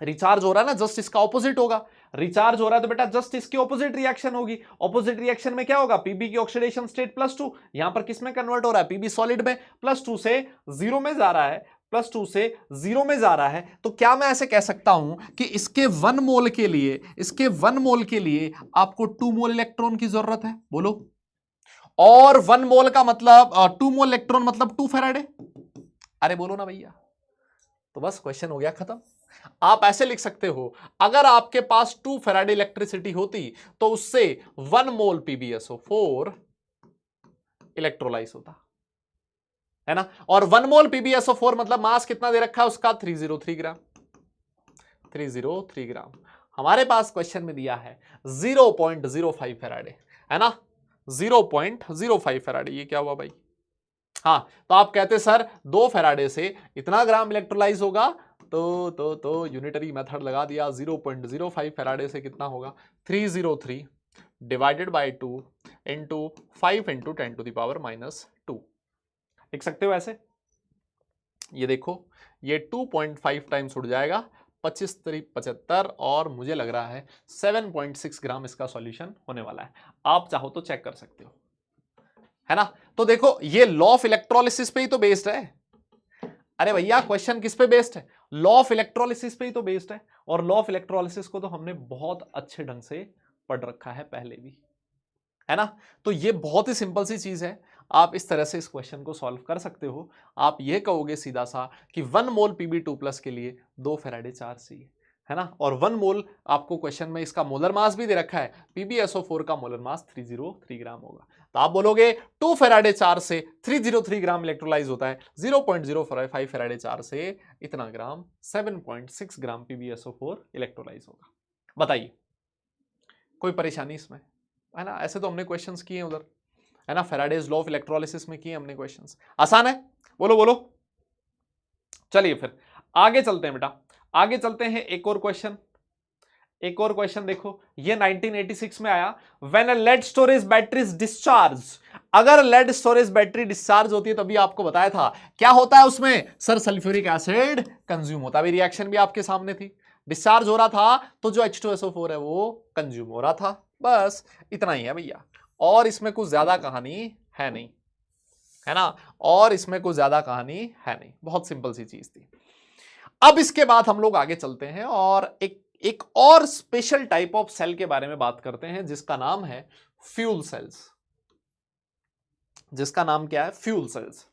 रिचार्ज हो रहा है ना, जस्ट इसका ऑपोजिट होगा। रिचार्ज हो रहा है तो बेटा जस्ट इसकी ऑपोजिट रिएक्शन होगी। ऑपोजिट रिएक्शन में क्या होगा, पीबी की ऑक्सीडेशन स्टेट +2, यहां पर किस में कन्वर्ट हो रहा है, पीबी सॉलिड में, +2 से 0 में जा रहा है, +2 से 0 में जा रहा है। तो क्या मैं ऐसे कह सकता हूं कि इसके 1 मोल के लिए आपको 2 मोल इलेक्ट्रॉन की जरूरत है, बोलो। और 1 मोल का मतलब 2 मोल इलेक्ट्रॉन मतलब 2 फैराडे। अरे बोलो ना भैया, तो बस क्वेश्चन हो गया खत्म। आप ऐसे लिख सकते हो, अगर आपके पास 2 फैराडे इलेक्ट्रिसिटी होती तो उससे 1 मोल PbSO4 इलेक्ट्रोलाइज होता है ना। और 1 मोल PbSO4 मतलब मास कितना दे रखा है उसका, 303 ग्राम। 303 ग्राम हमारे पास क्वेश्चन में दिया है 0.05 फैराडे, है ना, 0.05 फैराडे। ये क्या हुआ भाई, हाँ, तो आप कहते सर 2 फैराडे से इतना ग्राम इलेक्ट्रोलाइज होगा, तो यूनिटरी मेथड लगा दिया, 0.05 फैराडे से कितना होगा, 303 डिवाइडेड बाय 2 इंटू 5 इंटू 10⁻⁻²। लिख सकते हो ऐसे। ये देखो ये 2.5 टाइम्स उड़ जाएगा, 25 3 75, और मुझे लग रहा है 7.6 ग्राम इसका सॉल्यूशन होने वाला है। आप चाहो तो चेक कर सकते हो, है ना। तो देखो ये लॉ ऑफ इलेक्ट्रोलिसिस पे ही तो बेस्ड है। अरे भैया क्वेश्चन किस पे बेस्ड है, लॉ ऑफ इलेक्ट्रोलिसिस पे ही तो बेस्ड है। और लॉ ऑफ इलेक्ट्रोलिसिस को तो हमने बहुत अच्छे ढंग से पढ़ रखा है पहले भी, है ना। तो ये बहुत ही सिंपल सी चीज है, आप इस तरह से इस क्वेश्चन को सॉल्व कर सकते हो। आप ये कहोगे सीधा सा कि 1 मोल Pb2+ के लिए 2 फैराडे चार्ज चाहिए, है ना। और 1 मोल आपको क्वेश्चन में इसका मोलर मास भी दे रखा है, PbSO4 का मोलर मास 303 ग्राम होगा। तो आप बोलोगे 2 फैराडे चार्ज से 303 ग्राम इलेक्ट्रोलाइज होता है, 0.055 फैराडे चार्ज से इतना ग्राम 7.6 ग्राम PbSO4 इलेक्ट्रोलाइज होगा। बताइए कोई परेशानी इसमें, है ना। ऐसे तो हमने क्वेश्चंस किए उधर, है ना, फैराडेज लॉ ऑफ इलेक्ट्रोलिसिस में किए हमने क्वेश्चंस, आसान है, बोलो बोलो। चलिए फिर आगे चलते हैं बेटा, आगे चलते हैं। एक और क्वेश्चन देखो, ये 1986 में आया। When a lead storage battery is discharge, अगर लेड स्टोरेज बैटरी डिस्चार्ज होती है तभी आपको बताया था क्या होता है उसमें, सर सल्फ्यूरिक एसिड कंज्यूम होता है। अभी रिएक्शन भी आपके सामने थी, डिस्चार्ज हो रहा था तो जो H2SO4 है वो कंज्यूम हो रहा था, बस इतना ही है भैया। और इसमें कुछ ज्यादा कहानी है नहीं, है ना, और इसमें कुछ ज्यादा कहानी है नहीं, बहुत सिंपल सी चीज थी। अब इसके बाद हम लोग आगे चलते हैं और एक और स्पेशल टाइप ऑफ सेल के बारे में बात करते हैं जिसका नाम है फ्यूल सेल्स। जिसका नाम क्या है, फ्यूल सेल्स।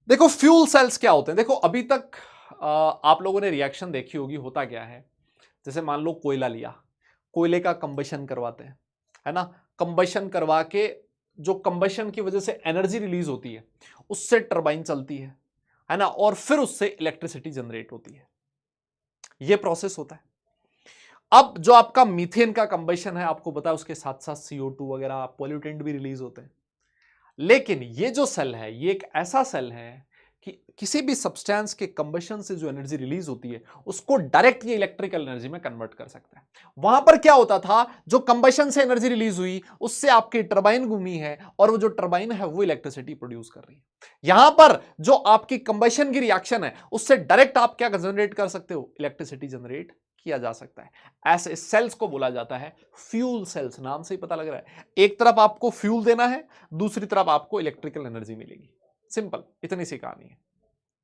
देखो फ्यूल सेल्स क्या होते हैं, देखो अभी तक आप लोगों ने रिएक्शन देखी होगी, होता क्या है, जैसे मान लो कोयला लिया, कोयले का कंबशन करवाते हैं, है ना, कंबशन करवा के जो कंबशन की वजह से एनर्जी रिलीज होती है उससे टरबाइन चलती है ना, और फिर उससे इलेक्ट्रिसिटी जनरेट होती है, यह प्रोसेस होता है। अब जो आपका मीथेन का कंबशन है, आपको पता है उसके साथ साथ CO2 वगैरह पॉल्यूटेंट भी रिलीज होते हैं। लेकिन ये जो सेल है ये एक ऐसा सेल है कि किसी भी सब्सटेंस के कंबशन से जो एनर्जी रिलीज होती है उसको डायरेक्ट ये इलेक्ट्रिकल एनर्जी में कन्वर्ट कर सकता है। वहां पर क्या होता था, जो कंबशन से एनर्जी रिलीज हुई उससे आपकी टरबाइन घूमी है और वो जो टरबाइन है वो इलेक्ट्रिसिटी प्रोड्यूस कर रही है। यहां पर जो आपकी कंबशन की रिएक्शन है उससे डायरेक्ट आप क्या जनरेट कर सकते हो, इलेक्ट्रिसिटी जनरेट किया जा सकता है। ऐसे सेल्स को बोला जाता है फ्यूल सेल्स, नाम से ही पता लग रहा है, एक तरफ आपको फ्यूल देना है, दूसरी तरफ आपको इलेक्ट्रिकल एनर्जी मिलेगी, सिंपल इतनी सी कहानी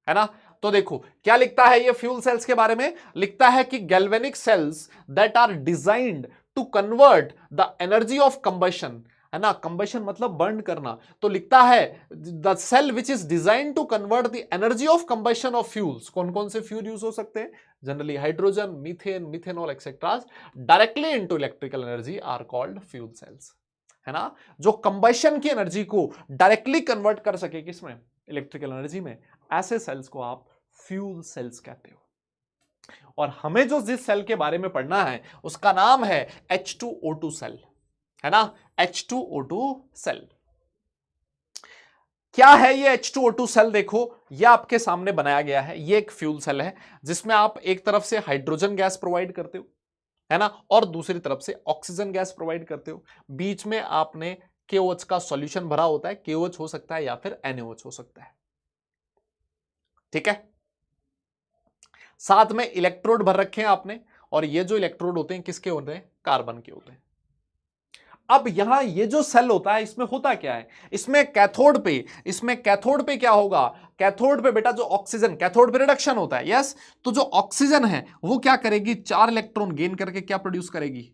है ना। तो देखो क्या लिखता है ये फ्यूल सेल्स के बारे में, लिखता है कि galvanic cells that are designed to convert the energy of combustion, है ना, कंबशन मतलब बर्न करना, तो लिखता है the cell which is designed to convert the energy of combustion of fuels. कौन कौन से फ्यूल यूज हो सकते हैं, generally hydrogen, methane, methanol etcetera, directly into electrical energy are called fuel cells, है ना। जो कंबशन की एनर्जी को डायरेक्टली कन्वर्ट कर सके किसमें, इलेक्ट्रिकल एनर्जी में, ऐसे सेल्स को आप फ्यूल सेल्स कहते हो। और हमें जो जिस सेल के बारे में पढ़ना है उसका नाम है H2O2 सेल, है ना, H2O2 सेल। क्या है ये H2O2 सेल? देखो ये आपके सामने बनाया गया है, ये एक फ्यूल सेल है जिसमें आप एक तरफ से हाइड्रोजन गैस प्रोवाइड करते हो, है ना, और दूसरी तरफ से ऑक्सीजन गैस प्रोवाइड करते हो। बीच में आपने KOH का सॉल्यूशन भरा होता है, KOH हो सकता है या फिर NaOH हो सकता है, ठीक है। साथ में इलेक्ट्रोड भर रखे हैं आपने, और ये जो इलेक्ट्रोड होते हैं किसके होते हैं? कार्बन के होते हैं। अब यहां ये जो सेल होता है इसमें होता क्या है? इसमें कैथोड पे क्या होगा? कैथोड पे बेटा जो ऑक्सीजन, कैथोड पे रिडक्शन होता है, यस। तो जो ऑक्सीजन है वो क्या करेगी? 4 इलेक्ट्रॉन गेन करके क्या प्रोड्यूस करेगी?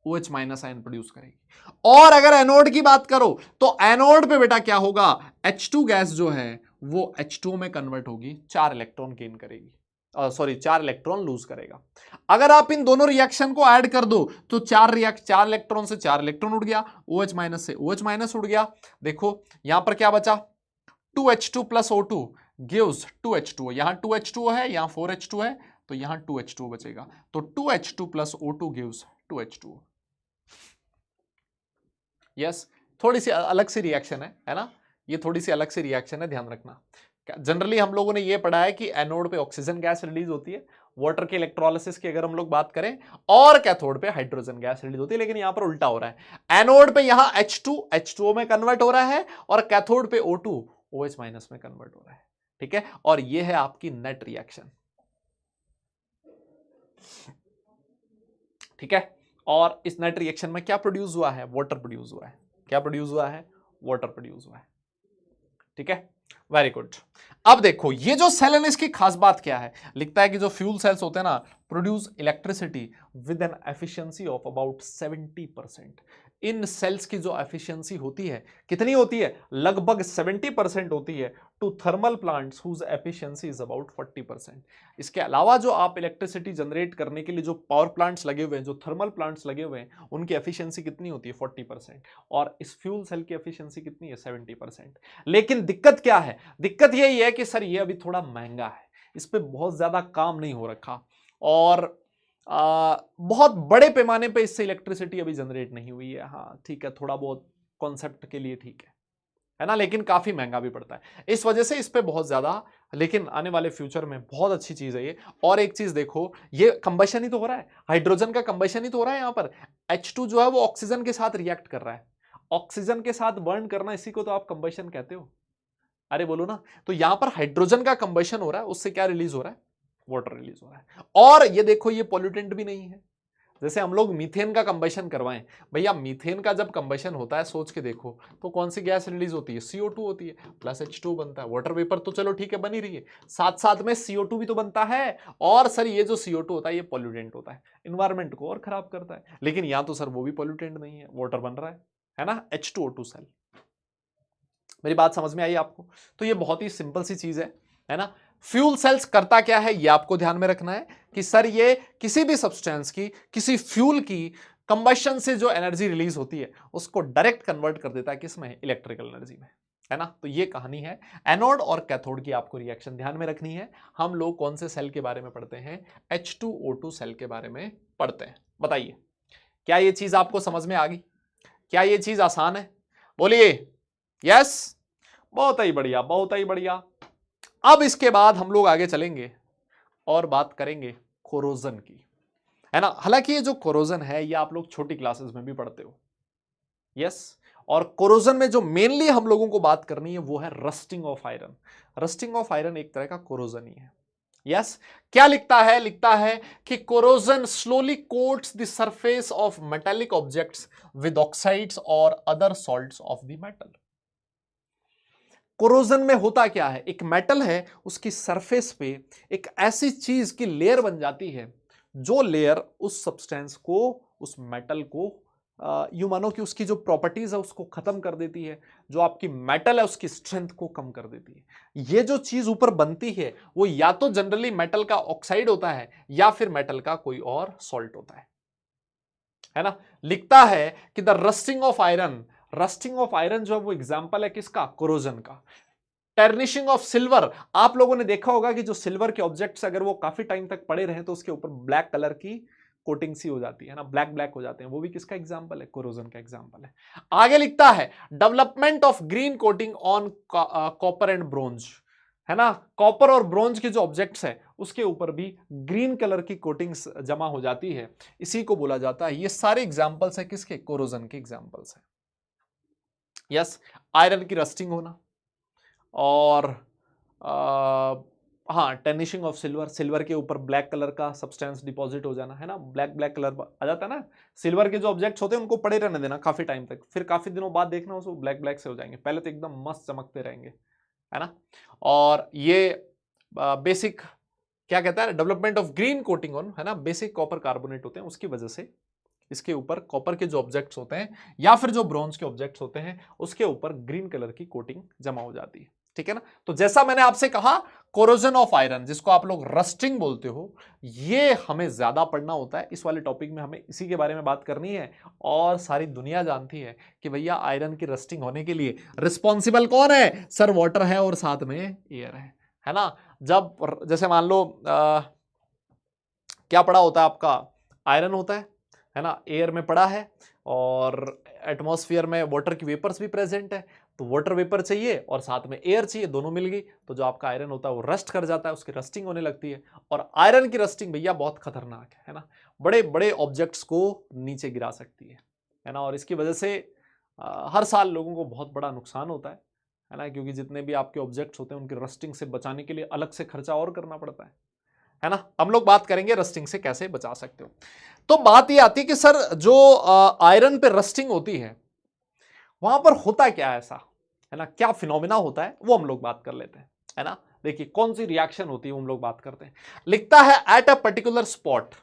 OH माइनस आयन प्रोड्यूस करेगी। और अगर एनोड की बात करो तो एनोड पे बेटा क्या होगा? H2 गैस जो है वो H2O में कन्वर्ट होगी, 4 इलेक्ट्रॉन गेन करेगी, सॉरी 4 इलेक्ट्रॉन लूज करेगा। अगर आप इन दोनों रिएक्शन को ऐड कर दो तो 4 इलेक्ट्रॉन से 4 इलेक्ट्रॉन उड़ गया, OH माइनस से OH माइनस उड़ गया। देखो यहां पर क्या बचा? 2H2 plus O2 gives 2H2O। यहां 2H2O है, यहां 4H2 है, तो यहां 2H2O बचेगा। तो 2H2 plus O2 gives 2H2O। Yes, थोड़ी सी अलग सी रिएक्शन है ना, ये थोड़ी सी अलग सी रिएक्शन है, ध्यान रखना। जनरली हम लोगों ने ये पढ़ा है कि एनोड पे ऑक्सीजन गैस रिलीज होती है, वाटर के इलेक्ट्रोलिसिस की अगर हम लोग बात करें, और कैथोड पे हाइड्रोजन गैस रिलीज होती है, लेकिन यहां पर उल्टा हो रहा है। एनोड पे यहां H2 में कन्वर्ट हो रहा है, और कैथोड पे O2 OH माइनस में कन्वर्ट हो रहा है, ठीक है। और ये है आपकी नेट रिएक्शन, ठीक है। और इस नेट रिएक्शन में क्या प्रोड्यूस हुआ है? वाटर प्रोड्यूस हुआ है। क्या प्रोड्यूस हुआ है? वाटर प्रोड्यूस हुआ है, ठीक है। Very good. अब देखो ये जो सेल है इसकी खास बात क्या है? लिखता है कि जो फ्यूल सेल्स होते हैं ना, produce electricity with an efficiency of about 70%। इन सेल्स की जो एफिशिएंसी होती है कितनी होती है? लगभग 70% होती है, to thermal plants whose efficiency is about 40%। इसके अलावा जो आप इलेक्ट्रिसिटी जनरेट करने के लिए जो पावर प्लांट्स लगे हुए हैं, जो थर्मल प्लांट्स लगे हुए हैं, उनकी एफिशिएंसी कितनी होती है? 40%। और इस फ्यूल सेल की एफिशिएंसी कितनी है? 70%। लेकिन दिक्कत क्या है? दिक्कत यही है कि सर ये अभी थोड़ा महंगा है, इस पे बहुत ज्यादा काम नहीं हो रखा, और बहुत बड़े पैमाने पे इससे इलेक्ट्रिसिटी अभी जनरेट नहीं हुई है। हाँ ठीक है, थोड़ा बहुत कॉन्सेप्ट के लिए ठीक है ना, लेकिन काफी महंगा भी पड़ता है, इस वजह से इस पे बहुत ज्यादा, लेकिन आने वाले फ्यूचर में बहुत अच्छी चीज है ये। और एक चीज देखो, ये कंबशन ही तो हो रहा है, हाइड्रोजन का कंबशन ही तो हो रहा है। यहां पर H2 जो है वो ऑक्सीजन के साथ रिएक्ट कर रहा है, ऑक्सीजन के साथ बर्न करना, इसी को तो आप कंबशन कहते हो, अरे बोलो ना। तो यहां पर हाइड्रोजन का कंबशन हो रहा है, उससे क्या रिलीज हो रहा है? वाटर रिलीज हो रहा है। और ये देखो ये पॉल्यूटेंट भी नहीं है। जैसे हम लोग मीथेन का कंबशन करवाएं, भैया मीथेन का जब कंबशन होता है सोच के देखो तो कौन सी गैस रिलीज होती है? CO2 होती है, प्लस H2 बनता है। वाटर वेपर तो चलो ठीक है बन ही रही है, साथ साथ में CO2 भी तो बनता है। और सर ये जो CO2 होता है ये पॉल्यूटेंट होता है, इन्वायरमेंट को और खराब करता है। लेकिन यहां तो सर वो भी पॉल्यूटेंट नहीं है, वाटर बन रहा है ना, H2O2 सेल। मेरी बात समझ में आई आपको? तो ये बहुत ही सिंपल सी चीज है ना। फ्यूल सेल्स करता क्या है ये आपको ध्यान में रखना है कि सर ये किसी भी सब्सटेंस की, किसी फ्यूल की कंबशन से जो एनर्जी रिलीज होती है उसको डायरेक्ट कन्वर्ट कर देता है किसमें? इलेक्ट्रिकल एनर्जी में, है ना। तो ये कहानी है एनोड और कैथोड की, आपको रिएक्शन ध्यान में रखनी है। हम लोग कौन से सेल के बारे में पढ़ते हैं? H2O2 सेल के बारे में पढ़ते हैं। बताइए क्या ये चीज आपको समझ में आ गई? क्या ये चीज आसान है? बोलिए यस। बहुत ही बढ़िया, बहुत ही बढ़िया। अब इसके बाद हम लोग आगे चलेंगे और बात करेंगे कोरोजन की, है ना। हालांकि ये जो कोरोजन है ये आप लोग छोटी क्लासेस में भी पढ़ते हो, यस। और कोरोजन में जो मेनली हम लोगों को बात करनी है वो है rusting of iron. Rusting of iron एक तरह का कोरोजन ही है, यस। क्या लिखता है? लिखता है कि corrosion slowly coats the surface of metallic objects with oxides और other salts of the metal. Corrosion में होता क्या है? एक मेटल है, उसकी सरफेस पे एक ऐसी चीज की लेयर बन जाती है जो लेयर उस सब्सटेंस को, उस मेटल को यूं मानो कि उसकी जो प्रॉपर्टीज है उसको खत्म कर देती है, जो आपकी मेटल है उसकी स्ट्रेंथ को कम कर देती है। ये जो चीज ऊपर बनती है वो या तो जनरली मेटल का ऑक्साइड होता है या फिर मेटल का कोई और सॉल्ट होता है ना। लिखता है कि the rusting of iron, rusting of iron जो है वो एग्जांपल है किसका? कोरोजन का। टर्निशिंग ऑफ सिल्वर, आप लोगों ने देखा होगा कि जो सिल्वर के ऑब्जेक्ट्स अगर वो काफी टाइम तक पड़े रहे तो उसके ऊपर ब्लैक कलर की कोटिंग सी हो जाती है ना, ब्लैक ब्लैक हो जाते हैं, वो भी किसका एग्जांपल है, कोरोजन का एग्जांपल है। आगे लिखता है development of green coating on copper and bronze, है ना, कॉपर और ब्रोंज के जो ऑब्जेक्ट्स है उसके ऊपर भी ग्रीन कलर की कोटिंग्स जमा हो जाती है, इसी को बोला जाता है। ये सारे एग्जांपल्स है किसके, कोरोजन के एग्जांपल्स है। यस, आयरन की रस्टिंग होना, और हाँ टर्निशिंग ऑफ सिल्वर, सिल्वर के ऊपर ब्लैक कलर का सब्सटेंस डिपॉजिट हो जाना, है ना, ब्लैक ब्लैक कलर आ जाता है ना, सिल्वर के जो ऑब्जेक्ट्स होते हैं उनको पड़े रहने देना काफी टाइम तक, फिर काफी दिनों बाद देखना उसको ब्लैक ब्लैक से हो जाएंगे, पहले तो एकदम मस्त चमकते रहेंगे, है ना। और ये बेसिक क्या कहता है, development of green coating on, है ना, बेसिक कॉपर कार्बोनेट होते हैं, उसकी वजह से इसके ऊपर कॉपर के जो ऑब्जेक्ट्स होते हैं या फिर जो ब्रॉन्ज के ऑब्जेक्ट्स होते हैं उसके ऊपर ग्रीन कलर की कोटिंग जमा हो जाती है, ठीक है ना। तो जैसा मैंने आपसे कहा कोरोजन ऑफ आयरन, जिसको आप लोग रस्टिंग बोलते हो, ये हमें ज्यादा पढ़ना होता है, इस वाले टॉपिक में हमें इसी के बारे में बात करनी है। और सारी दुनिया जानती है कि भैया आयरन की रस्टिंग होने के लिए रिस्पॉन्सिबल कौन है, सर वाटर है और साथ में एयर है ना। जब जैसे मान लो क्या पड़ा होता है आपका, आयरन होता है ना, एयर में पड़ा है, और एटमॉस्फेयर में वाटर की वेपर्स भी प्रेजेंट है, तो वाटर वेपर चाहिए और साथ में एयर चाहिए, दोनों मिल गई तो जो आपका आयरन होता है वो रस्ट कर जाता है, उसकी रस्टिंग होने लगती है। और आयरन की रस्टिंग भैया बहुत खतरनाक है ना, बड़े बड़े ऑब्जेक्ट्स को नीचे गिरा सकती है ना, और इसकी वजह से हर साल लोगों को बहुत बड़ा नुकसान होता है ना, क्योंकि जितने भी आपके ऑब्जेक्ट्स होते हैं उनकी रस्टिंग से बचाने के लिए अलग से खर्चा और करना पड़ता है ना। हम लोग बात करेंगे रस्टिंग से कैसे बचा सकते हो। तो बात ये आती है कि सर जो आयरन पे रस्टिंग होती है वहां पर होता क्या है ऐसा, है ना, क्या फिनोमिना होता है वो हम लोग बात कर लेते हैं, है ना। देखिए कौन सी रिएक्शन होती है वो हम लोग बात करते हैं। लिखता है at a particular spot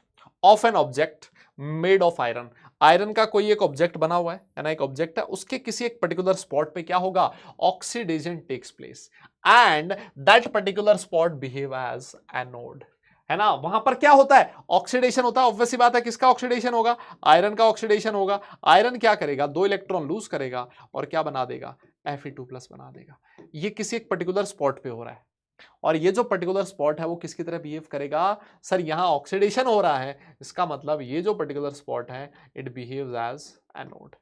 of an object made of iron, iron का कोई एक ऑब्जेक्ट बना हुआ है ना, एक ऑब्जेक्ट है, उसके किसी एक पर्टिकुलर स्पॉट पे क्या होगा, oxidation takes place and that particular spot behave as anode, है ना। वहां पर क्या होता है, ऑक्सीडेशन होता है, ऑब्वियस सी बात है, किसका ऑक्सीडेशन होगा, आयरन का ऑक्सीडेशन होगा। आयरन क्या करेगा, 2 इलेक्ट्रॉन लूज करेगा और क्या बना देगा, Fe2+ बना देगा। ये किसी एक पर्टिकुलर स्पॉट पे हो रहा है, और ये जो पर्टिकुलर स्पॉट है वो किसकी तरह बिहेव करेगा, सर यहां ऑक्सीडेशन हो रहा है, इसका मतलब ये जो पर्टिकुलर स्पॉट है इट बिहेव्स एज एनोड,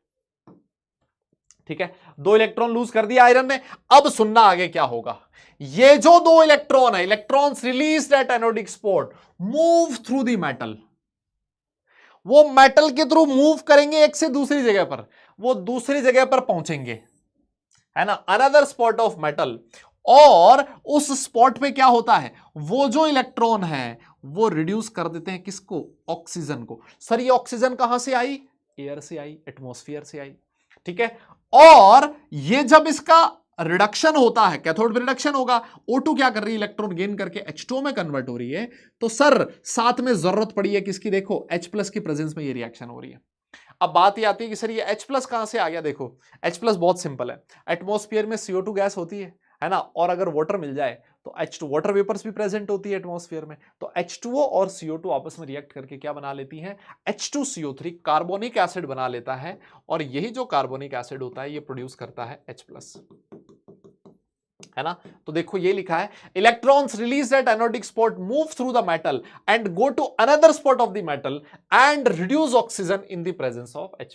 ठीक है। 2 इलेक्ट्रॉन लूज कर दिया आयरन ने। अब सुनना आगे क्या होगा, ये जो 2 इलेक्ट्रॉन है, electrons released at anodic spot move through the metal, वो मेटल के थ्रू मूव करेंगे एक से दूसरी जगह पर, वो दूसरी जगह पर पहुंचेंगे, है ना, अनदर स्पॉट ऑफ मेटल। और उस स्पॉट पे क्या होता है, वो जो इलेक्ट्रॉन है वो रिड्यूस कर देते हैं किसको, ऑक्सीजन को। सर ये ऑक्सीजन कहां से आई, एयर से आई, एटमॉस्फेयर से आई, ठीक है। और ये जब इसका रिडक्शन होता है, कैथोड पे रिडक्शन होगा, O2 क्या कर रही है, इलेक्ट्रॉन गेन करके H2 में कन्वर्ट हो रही है, तो सर साथ में जरूरत पड़ी है किसकी, देखो H+ की प्रेजेंस में ये रिएक्शन हो रही है। अब बात ये आती है कि सर ये H+ कहां से आ गया, देखो H+ बहुत सिंपल है, एटमॉस्फेयर में CO2 गैस होती है ना, और अगर वाटर मिल जाए तो H2 वाटर वेपर्स भी प्रेजेंट होती है एटमॉस्फेयर में, तो H2O और CO2 आपस में रिएक्ट करके क्या बना लेती हैं, H2CO3 कार्बोनिक एसिड बना लेता है, और यही जो कार्बोनिक एसिड होता है ये प्रोड्यूस करता है H+, है ना। तो देखो ये लिखा है electrons release at anodic spot move through the metal and go to another spot of the metal and reduce oxygen in the presence of H+।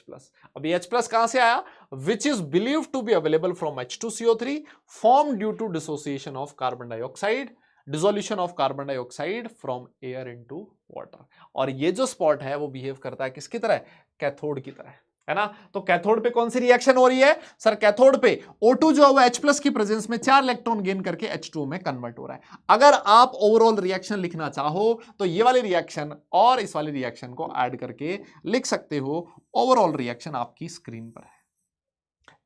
अब ये H+ कहां से आया, which is believed to be available from H2CO3 form due to dissociation of carbon dioxide, dissolution of carbon dioxide from air into water. और ये जो spot है वो बिहेव करता है किसकी तरह, कैथोड की तरह, है ना। तो कैथोड पे कौन सी रिएक्शन हो रही है, सर कैथोड पे O2 जो है H+ की प्रेजेंस में 4 इलेक्ट्रॉन गेन करके H2 में कन्वर्ट हो रहा है। अगर आप ओवरऑल रिएक्शन लिखना चाहो तो ये वाली रिएक्शन और इस वाली रिएक्शन को ऐड करके लिख सकते हो। ओवरऑल रिएक्शन आपकी स्क्रीन पर है।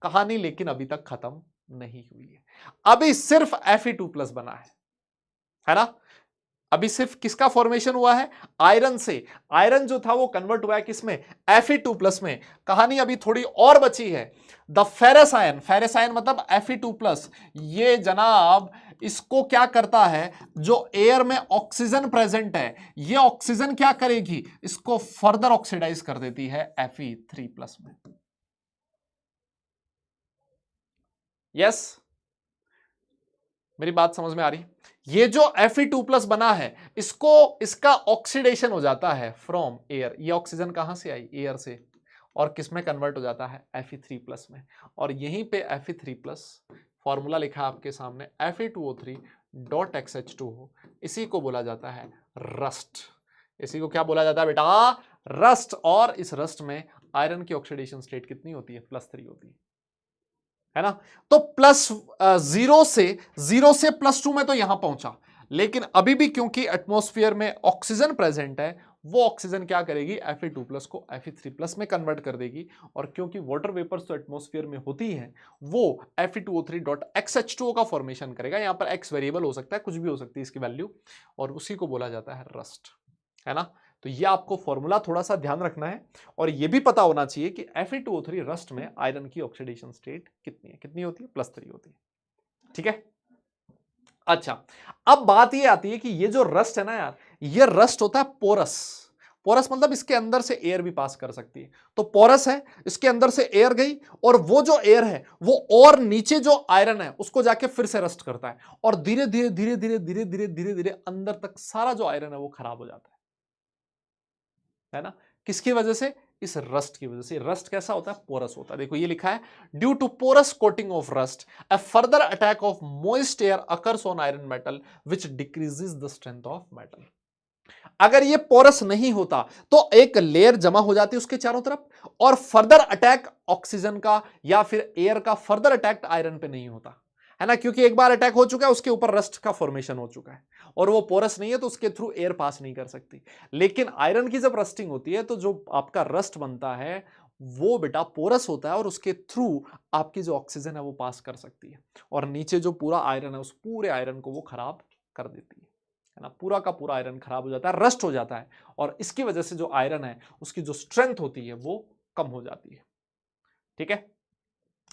कहानी लेकिन अभी तक खत्म नहीं हुई है, अभी सिर्फ Fe2+ बना है ना। अभी सिर्फ किसका फॉर्मेशन हुआ है, आयरन से। आयरन जो था वो कन्वर्ट हुआ है किसमें, Fe2+ में। कहानी अभी थोड़ी और बची है, the ferrous ion, ferrous ion मतलब Fe2+, ये जनाब इसको क्या करता है, जो एयर में ऑक्सीजन प्रेजेंट है ये ऑक्सीजन क्या करेगी, इसको फर्दर ऑक्सीडाइज कर देती है Fe3+ में। यस मेरी बात समझ में आ रही? ये जो Fe2+ बना है, इसका ऑक्सीडेशन हो जाता है फ्रॉम एयर। ये ऑक्सीजन कहां से आई? एयर से, और किस में कन्वर्ट हो जाता है? Fe3+ में। और यहीं पे Fe3+ फॉर्मूला लिखा है आपके सामने, Fe2O3.XH2 हो, इसी को बोला जाता है रस्ट। इसी को क्या बोला जाता है बेटा? रस्ट। और इस रस्ट में आयरन की ऑक्सीडेशन स्टेट कितनी होती है? +3 होती है ना। तो +0 से +2 में तो यहां पहुंचा, लेकिन अभी भी क्योंकि एटमॉस्फेयर में ऑक्सीजन प्रेजेंट है, वो ऑक्सीजन क्या करेगी? Fe2+ को Fe3+ में कन्वर्ट कर देगी। और क्योंकि वाटर वेपर्स तो एटमॉस्फेयर में होती हैं, वो Fe2O3.XH2O का फॉर्मेशन करेगा। यहां पर x वेरिएबल हो सकता है, कुछ भी हो सकती है इसकी वैल्यू, और उसी को बोला जाता है रस्ट, है ना। तो ये आपको फॉर्मूला थोड़ा सा ध्यान रखना है, और ये भी पता होना चाहिए कि Fe2O3 रस्ट में आयरन की ऑक्सीडेशन स्टेट कितनी है? कितनी होती है? +3 होती है। ठीक है। अच्छा, अब बात ये आती है कि ये जो रस्ट है ना यार, ये रस्ट होता है पोरस। पोरस मतलब इसके अंदर से एयर भी पास कर सकती है। तो पोरस है, इसके अंदर से एयर गई, और वो जो एयर है वो और नीचे जो आयरन है उसको जाके फिर से रस्ट करता है, और धीरे धीरे धीरे धीरे धीरे धीरे धीरे धीरे अंदर तक सारा जो आयरन है वो खराब हो जाता है ना। किसकी वजह से? इस रस्ट की वजह से। रस्ट कैसा होता है? पोरस होता है। देखो ये लिखा है, due to porous coating of rust a further attack of moist air occurs on iron metal which decreases the strength of metal. अगर ये पोरस नहीं होता तो एक लेयर जमा हो जाती उसके चारों तरफ, और फर्दर अटैक ऑक्सीजन का या फिर एयर का फर्दर अटैक आयरन पे नहीं होता, है ना। क्योंकि एक बार अटैक हो चुका है, उसके ऊपर रस्ट का फॉर्मेशन हो चुका है, और वो पोरस नहीं है तो उसके थ्रू एयर पास नहीं कर सकती। लेकिन आयरन की जब रस्टिंग होती है तो जो आपका रस्ट बनता है वो बेटा पोरस होता है, और उसके थ्रू आपकी जो ऑक्सीजन है वो पास कर सकती है, और नीचे जो पूरा आयरन है उस पूरे आयरन को वो खराब कर देती है ना। पूरा का पूरा आयरन खराब हो जाता है, रस्ट हो जाता है, और इसकी वजह से जो आयरन है उसकी जो स्ट्रेंथ होती है वो कम हो जाती है। ठीक है।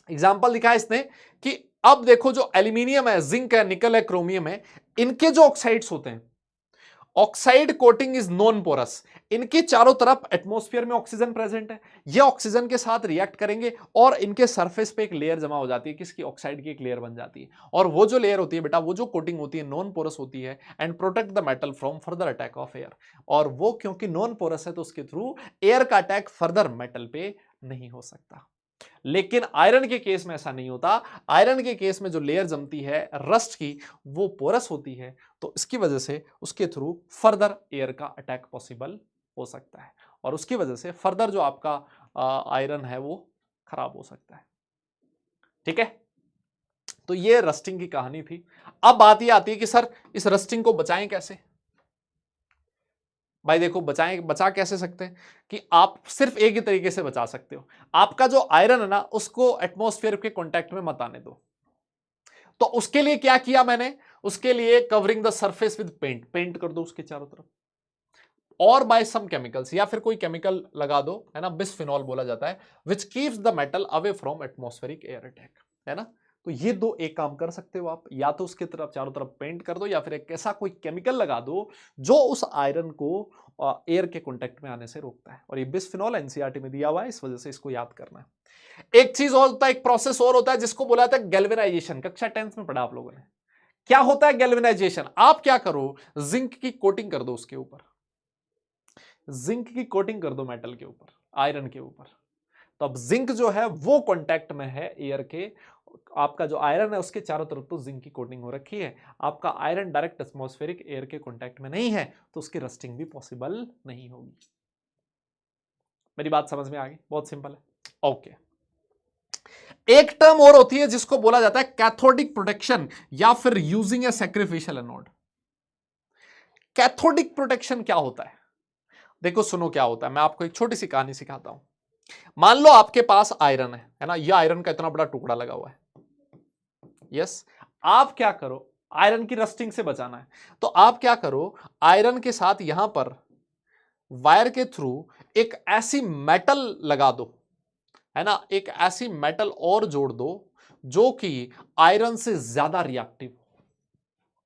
एग्जाम्पल दिखा है इसने कि अब देखो जो एल्यूमिनियम है, जिंक है, निकल है, क्रोमियम है, इनके जो ऑक्साइड्स होते हैं, oxide coating is non porous. इनके चारों तरफ एटमॉस्फेयर में ऑक्सीजन प्रेजेंट है, ये ऑक्सीजन के साथ रिएक्ट करेंगे और इनके सरफेस पे एक लेयर जमा हो जाती है, किसकी? ऑक्साइड की एक लेयर बन जाती है, और वो जो लेयर होती है बेटा, वो जो कोटिंग होती है नॉन पोरस होती है, and protect the metal from further attack of air. और वो क्योंकि नॉन पोरस है तो उसके थ्रू एयर का अटैक फर्दर मेटल पे नहीं हो सकता। लेकिन आयरन के केस में ऐसा नहीं होता। आयरन के केस में जो लेयर जमती है रस्ट की, वो पोरस होती है, तो इसकी वजह से उसके थ्रू फर्दर एयर का अटैक पॉसिबल हो सकता है, और उसकी वजह से फर्दर जो आपका आयरन है वो खराब हो सकता है। ठीक है। तो ये रस्टिंग की कहानी थी। अब बात ये आती है कि सर इस रस्टिंग को बचाएं कैसे? भाई देखो, बचा कैसे सकते हैं कि आप सिर्फ एक ही तरीके से बचा सकते हो। आपका जो आयरन है ना, उसको एटमॉस्फेयर के कांटेक्ट में मत आने दो। तो उसके लिए क्या किया मैंने? उसके लिए covering the surface with paint, paint कर दो उसके चारों तरफ, और बाय सम केमिकल्स, या फिर कोई केमिकल लगा दो, है ना, बिस्फिनॉल बोला जाता है, which keeps the metal away from atmospheric air attack, है ना। तो ये दो एक काम कर सकते हो आप, या तो उसके तरफ चारों तरफ पेंट कर दो, या फिर एक ऐसा कोई केमिकल लगा दो जो उस आयरन को एयर के कांटेक्ट में आने से रोकता है। और ये बिस्फिनॉल एनसीईआरटी में दिया हुआ है, इस वजह से इसको याद करना है। एक चीज और होता है, एक प्रोसेस और होता है जिसको बोला जाता है गैल्वेनाइजेशन। कक्षा 10th में पढ़ा आप लोगों ने। क्या होता है गैल्वेनाइजेशन? आप क्या करो, जिंक की कोटिंग कर दो उसके ऊपर, जिंक की कोटिंग कर दो मेटल के ऊपर, आयरन के ऊपर। तो अब जिंक जो है वो कांटेक्ट में है एयर के, आपका जो आयरन है उसके चारों तरफ तो जिंक की कोटिंग हो रखी है, आपका आयरन डायरेक्ट एटमॉस्फेरिक एयर के कांटेक्ट में नहीं है, तो उसकी रस्टिंग भी पॉसिबल नहीं होगी। मेरी बात समझ में आ गई? बहुत सिंपल है। ओके। एक टर्म और होती है जिसको बोला जाता है कैथोडिक प्रोटेक्शन, या फिर यूजिंग ए सैक्रिफिशियल एनोड। कैथोडिक प्रोटेक्शन क्या होता है? देखो सुनो क्या होता है, मैं आपको एक छोटी सी कहानी सिखाता हूं। मान लो आपके पास आयरन है ना, ये आयरन का इतना बड़ा टुकड़ा लगा हुआ है। यस। आप क्या करो, आयरन की रस्टिंग से बचाना है, तो आप क्या करो, आयरन के साथ यहां पर वायर के थ्रू एक ऐसी मेटल लगा दो, है ना, एक ऐसी मेटल और जोड़ दो जो कि आयरन से ज्यादा रिएक्टिव हो।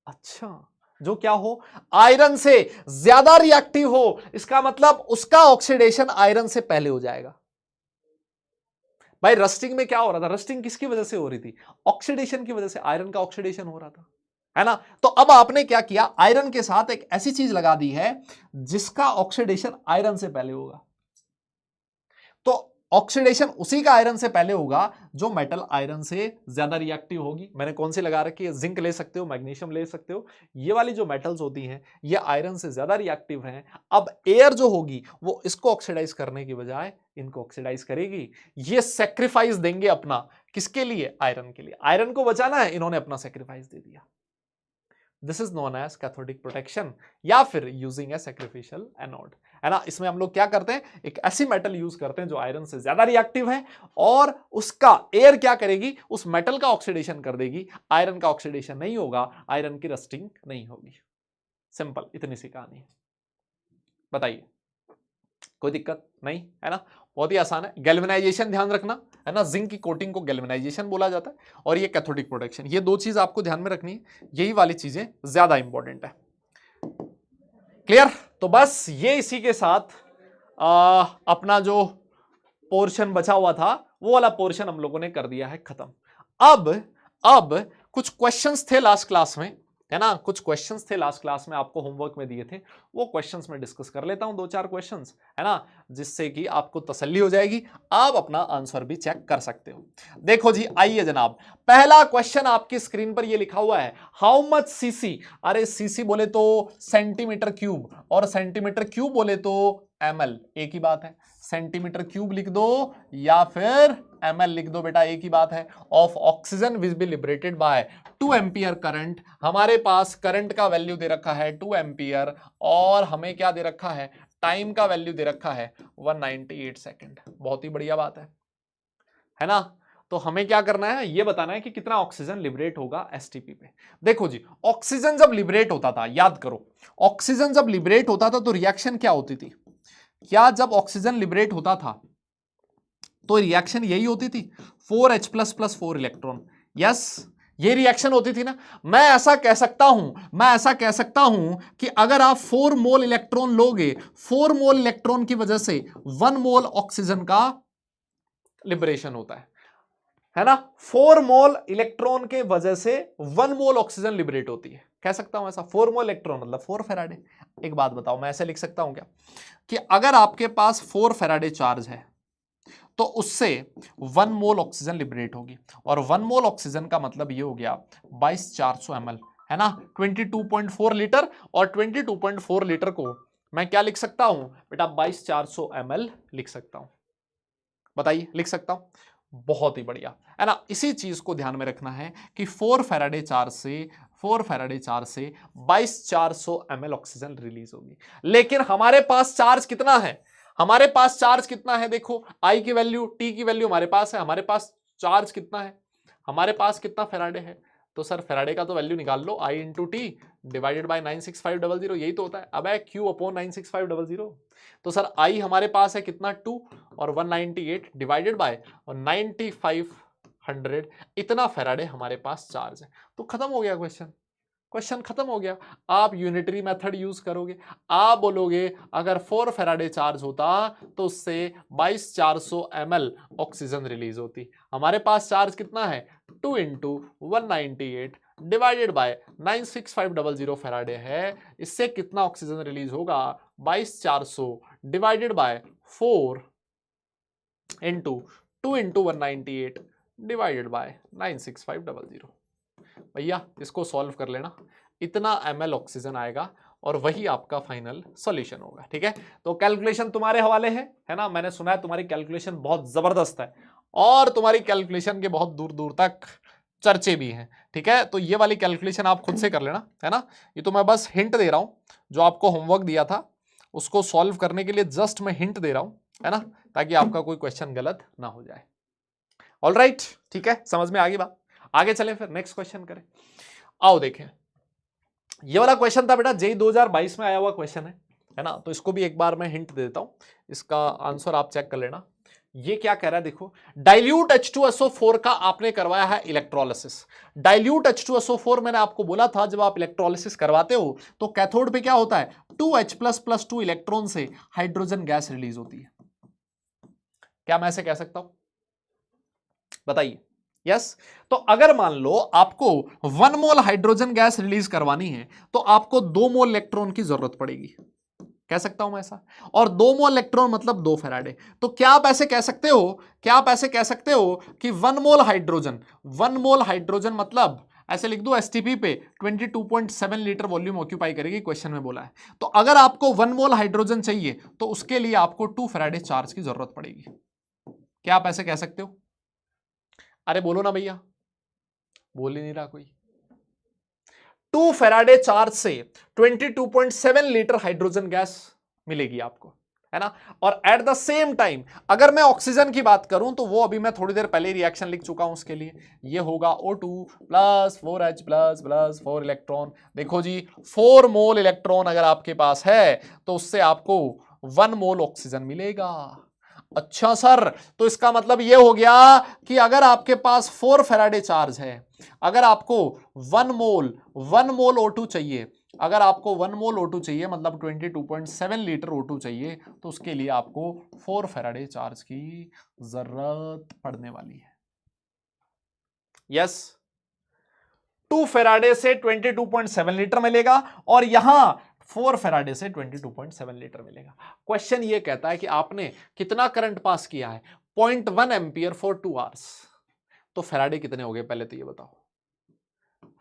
अच्छा, जो क्या हो? आयरन से ज्यादा रिएक्टिव हो। इसका मतलब उसका ऑक्सीडेशन आयरन से पहले हो जाएगा। भाई रस्टिंग में क्या हो रहा था? रस्टिंग किसकी वजह से हो रही थी? ऑक्सीडेशन की वजह से, आयरन का ऑक्सीडेशन हो रहा था। है ना। तो अब आपने क्या किया, आयरन के साथ एक ऐसी चीज लगा दी है जिसका ऑक्सीडेशन आयरन से पहले होगा। तो ऑक्सीडेशन उसी का आयरन से पहले होगा जो मेटल आयरन से ज्यादा रिएक्टिव होगी। मैंने कौन सी लगा रखी है, जिंक ले सकते हो, मैग्नीशियम ले सकते हो। ये वाली जो मेटल्स होती हैं ये आयरन से ज्यादा रिएक्टिव हैं। अब एयर जो होगी वो इसको ऑक्सीडाइज करने की बजाय इनको ऑक्सीडाइज करेगी। ये सेक्रीफाइस देंगे अपना, किसके लिए, आयरन के लिए। आयरन को बचाना है, इन्होंने अपना सेक्रीफाइस दे दिया। This is known as cathodic protection या फिर यूजिंग ए सैक्रिफिशियल एनोड, है ना। इसमें हम लोग क्या करते हैं, एक ऐसी मेटल यूज करते हैं जो आयरन से ज्यादा रिएक्टिव है और उसका एयर क्या करेगी, उस मेटल का ऑक्सीडेशन कर देगी। आयरन का ऑक्सीडेशन नहीं होगा, आयरन की रस्टिंग नहीं होगी। सिंपल, इतनी सी कहानी है। बताइए, कोई दिक्कत नहीं, है ना। बहुत ही आसान है। गैल्वेनाइजेशन ध्यान रखना, है ना। जिंक की कोटिंग को गैल्वेनाइजेशन बोला जाता है और ये कैथोडिक प्रोटेक्शन, ये दो चीज आपको ध्यान में रखनी है। यही वाली चीजें ज्यादा इंपॉर्टेंट है। क्लियर। तो बस ये इसी के साथ अपना जो पोर्शन बचा हुआ था वो वाला पोर्शन हम लोगों ने कर दिया है खत्म। अब कुछ क्वेश्चंस थे लास्ट क्लास में, है ना। कुछ क्वेश्चंस थे लास्ट क्लास में, आपको होमवर्क में दिए थे। वो क्वेश्चंस में डिस्कस कर लेता हूं, 2-4 क्वेश्चंस, है ना, जिससे कि आपको तसल्ली हो जाएगी। आप अपना आंसर भी चेक कर सकते हो। देखो जी, आइए जनाब, पहला क्वेश्चन आपकी स्क्रीन पर ये लिखा हुआ है, हाउ मच सीसी। अरे सीसी बोले तो सेंटीमीटर क्यूब, और सेंटीमीटर क्यूब बोले तो एमएल, एक ही बात है। सेंटीमीटर क्यूब लिख दो या फिर एमएल लिख दो बेटा, एक ही बात है। Of oxygen which B liberated bye 2 ampere current. हमारे पास करंट का वैल्यू दे रखा है 2 एम्पियर और हमें क्या दे रखा है, टाइम का वैल्यू दे रखा है 198 सेकेंड। बहुत ही बढ़िया बात है ना। तो हमें क्या करना है, ये बताना है कि कितना ऑक्सीजन लिबरेट होगा एसटीपी पे। देखो जी, ऑक्सीजन जब लिबरेट होता था, याद करो, ऑक्सीजन जब लिबरेट होता था तो रिएक्शन क्या होती थी, क्या जब ऑक्सीजन लिबरेट होता था तो रिएक्शन यही होती थी, 4H++4 इलेक्ट्रॉन। यस, ये रिएक्शन होती थी ना। मैं ऐसा कह सकता हूं कि अगर आप 4 मोल इलेक्ट्रॉन लोगे, 4 मोल इलेक्ट्रॉन की वजह से 1 मोल ऑक्सीजन का लिबरेशन होता है ना। 4 मोल इलेक्ट्रॉन के वजह से 1 मोल ऑक्सीजन लिबरेट होती है। कह सकता हूं ऐसा, 4 मोल इलेक्ट्रॉन मतलब 4 फैराडे। एक बात बताओ, मैं ऐसे लिख सकता हूं क्या कि अगर आपके पास 4 फैराडे चार्ज है तो उससे 1 मोल ऑक्सीजन लिबरेट होगी, और 1 मोल ऑक्सीजन का मतलब ये हो गया 22400 ml, है ना, 22.4 लीटर। और 22.4 लीटर को मैं क्या लिख सकता हूं बेटा, 22400 ml लिख सकता हूं। बताइए, लिख सकता हूं, बहुत ही बढ़िया, है ना। इसी चीज को ध्यान में रखना है कि 4 फैराडे चार्ज से 22400 ml ऑक्सीजन रिलीज होगी। लेकिन हमारे पास चार्ज कितना है, हमारे पास चार्ज कितना है, देखो आई की वैल्यू, टी की वैल्यू हमारे पास है, हमारे पास चार्ज कितना है, हमारे पास कितना फैराडे है। तो सर फैराडे का तो वैल्यू निकाल लो, आई इंटू टी डिवाइडेड बाई 96500, यही तो होता है। अब है क्यू अपॉन 96500। तो सर आई हमारे पास है कितना, 2, और 198 डिवाइडेड बाय 9500, इतना फैराडे हमारे पास चार्ज है। तो खत्म हो गया क्वेश्चन खत्म हो गया। आप यूनिटरी मेथड यूज करोगे, आप बोलोगे अगर 4 फैराडे चार्ज होता तो उससे 22400 ml ऑक्सीजन रिलीज होती। हमारे पास चार्ज कितना है, 2 इंटू 198 डिवाइडेड बाय 96500 फैराडे है। इससे कितना ऑक्सीजन रिलीज होगा, 22400 divided by 4 into 2 into 198 divided by 96500। भैया इसको सॉल्व कर लेना, इतना ml ऑक्सीजन आएगा और वही आपका फाइनल सॉल्यूशन होगा। ठीक है, तो कैलकुलेशन तुम्हारे हवाले है ना। मैंने सुना है तुम्हारी कैलकुलेशन बहुत जबरदस्त है और तुम्हारी कैलकुलेशन के बहुत दूर दूर तक चर्चे भी हैं। ठीक है, तो ये वाली कैलकुलेशन आप खुद से कर लेना, है ना। ये तो मैं बस हिंट दे रहा हूं, जो आपको होमवर्क दिया था उसको सॉल्व करने के लिए जस्ट मैं हिंट दे रहा हूं, है ना, ताकि आपका कोई क्वेश्चन गलत ना हो जाए। ऑलराइट, ठीक है, समझ में आ गई बात। आगे चले फिर नेक्स्ट क्वेश्चन करें। आओ देखें, ये वाला क्वेश्चन था बेटा जेई 2022 में आया हुआ क्वेश्चन है ना। तो इसको भी एक बार मैं हिंट देता हूं, इसका आंसर आप चेक कर लेना। ये क्या कह रहा है, देखो, डाइल्यूट H2SO4 का आपने करवाया है इलेक्ट्रोलिसिस। डाइल्यूट H2SO4 मैंने आपको बोला था जब आप इलेक्ट्रोलिसिस करवाते हो तो कैथोड पे क्या होता है, 2H++2 इलेक्ट्रॉन से हाइड्रोजन गैस रिलीज होती है। क्या मैं ऐसे कह सकता हूं, बताइए, यस तो अगर मान लो आपको 1 मोल हाइड्रोजन गैस रिलीज करवानी है तो आपको 2 मोल इलेक्ट्रॉन की जरूरत पड़ेगी, कह सकता हूं मैं ऐसा, और 2 मोल इलेक्ट्रॉन मतलब 2 फेराडे। तो क्या आप ऐसे कह सकते हो, क्या आप ऐसे कह सकते हो कि 1 मोल हाइड्रोजन मतलब ऐसे लिख दो एसटीपी पे 22.7 लीटर वॉल्यूम ऑक्यूपाई करेगी, क्वेश्चन में बोला है। तो अगर आपको 1 मोल हाइड्रोजन चाहिए तो उसके लिए आपको 2 फेराडे चार्ज की जरूरत पड़ेगी। क्या आप ऐसे कह सकते हो? अरे बोलो ना भैया, बोल ही नहीं रहा कोई। 2 फेराडे चार्ज से 22.7 लीटर हाइड्रोजन गैस मिलेगी आपको, है ना। और एट द सेम टाइम अगर मैं ऑक्सीजन की बात करूं तो वो अभी मैं थोड़ी देर पहले रिएक्शन लिख चुका हूं उसके लिए, ये होगा O2 plus 4H plus plus 4 electron. देखो जी 4 मोल इलेक्ट्रॉन अगर आपके पास है तो उससे आपको 1 मोल ऑक्सीजन मिलेगा। अच्छा सर, तो इसका मतलब यह हो गया कि अगर आपके पास 4 फेराडे चार्ज है, अगर आपको 1 मोल O2 चाहिए, अगर आपको 1 मोल O2 चाहिए मतलब 22.7 लीटर O2 चाहिए, तो उसके लिए आपको 4 फेराडे चार्ज की जरूरत पड़ने वाली है। यस 2 फेराडे से 22.7 लीटर मिलेगा और यहां 4 फेराडे से 22.7 लीटर मिलेगा। क्वेश्चन ये कहता है कि आपने कितना करंट पास किया है, 0.1 एम्पियर फॉर 2 आवर्स। तो फेराडे कितने हो गए पहले तो ये बताओ,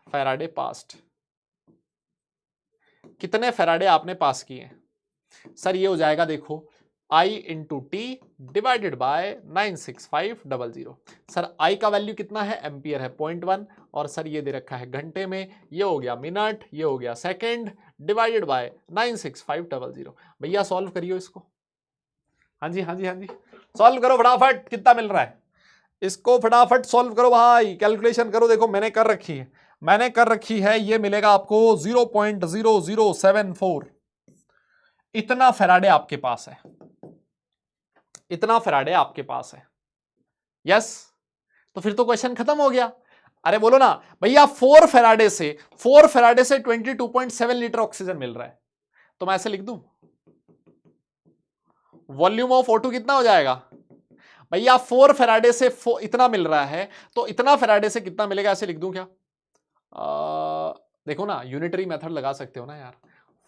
फेराडे पास्ट, कितने फेराडे आपने पास किए हैं? सर ये हो जाएगा देखो I into t divided by 96500। Sir I का वैल्यू कितना है, एम्पियर है 0.1, और सर ये दे रखा है घंटे में, ये हो गया मिनट, ये हो गया सेकंड, डिवाइडेड बाय 96500। भैया सॉल्व करियो इसको। हाँ जी हाँ जी हाँ जी, सॉल्व करो फटाफट, कितना मिल रहा है इसको, फटाफट सॉल्व करो भाई, कैलकुलेशन करो। देखो मैंने कर रखी है, ये मिलेगा आपको 0.0074। इतना फेराडे आपके पास है, इतना फेराडे आपके पास है। यस तो फिर तो क्वेश्चन खत्म हो गया। अरे बोलो ना भैया, 4 फेराडे से 22.7 लीटर ऑक्सीजन मिल रहा है, तो मैं ऐसे लिख दूं वॉल्यूम ऑफ O2 कितना हो जाएगा भैया, 4 फेराडे से इतना मिल रहा है तो इतना फेराडे से कितना मिलेगा, ऐसे लिख दूं क्या? देखो ना यूनिटरी मेथड लगा सकते हो ना यार,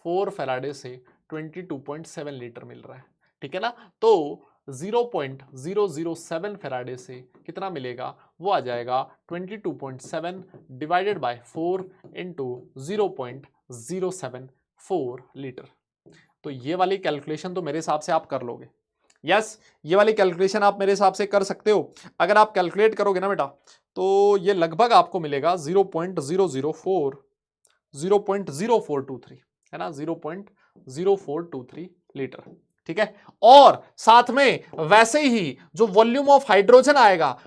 4 फेराडे से 22.7 लीटर मिल रहा है, ठीक है ना। तो 0.007 फेराडे से कितना मिलेगा, वो आ जाएगा 22.7 डिवाइडेड बाय 4 इंटू 0.074 लीटर। तो ये वाली कैलकुलेशन तो मेरे हिसाब से आप कर लोगे। यस ये वाली कैलकुलेशन आप मेरे हिसाब से कर सकते हो। अगर आप कैलकुलेट करोगे ना बेटा तो ये लगभग आपको मिलेगा 0.0423, है ना, 0.0423 लीटर, ठीक है। और साथ में वैसे ही जो वॉल्यूम ऑफ हाइड्रोजन आएगा,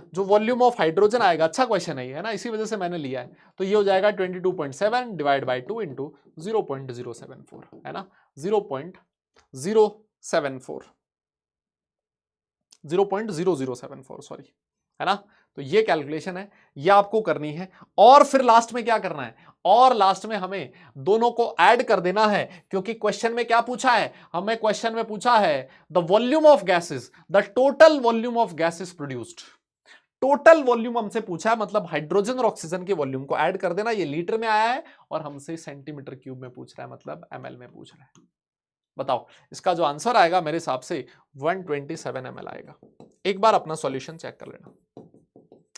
अच्छा क्वेश्चन है ना, इसी वजह से मैंने लिया है। तो ये हो जाएगा 22.7 डिवाइड बाय 2 इंटू 0.074, है ना, 0.074 सॉरी, है ना। तो ये कैलकुलेशन है, ये आपको करनी है। और फिर लास्ट में क्या करना है, और लास्ट में हमें दोनों को ऐड कर देना है, क्योंकि क्वेश्चन में क्या पूछा है, हमें क्वेश्चन में पूछा है the volume of gases, the total volume of gases produced. Total volume हमसे पूछा है, मतलब हाइड्रोजन और ऑक्सीजन के वॉल्यूम को ऐड कर देना। ये लीटर में आया है और हमसे सेंटीमीटर क्यूब में पूछ रहा है, मतलब ml में पूछ रहा है। बताओ इसका जो आंसर आएगा मेरे हिसाब से 127 ml आएगा। एक बार अपना सॉल्यूशन चेक कर लेना,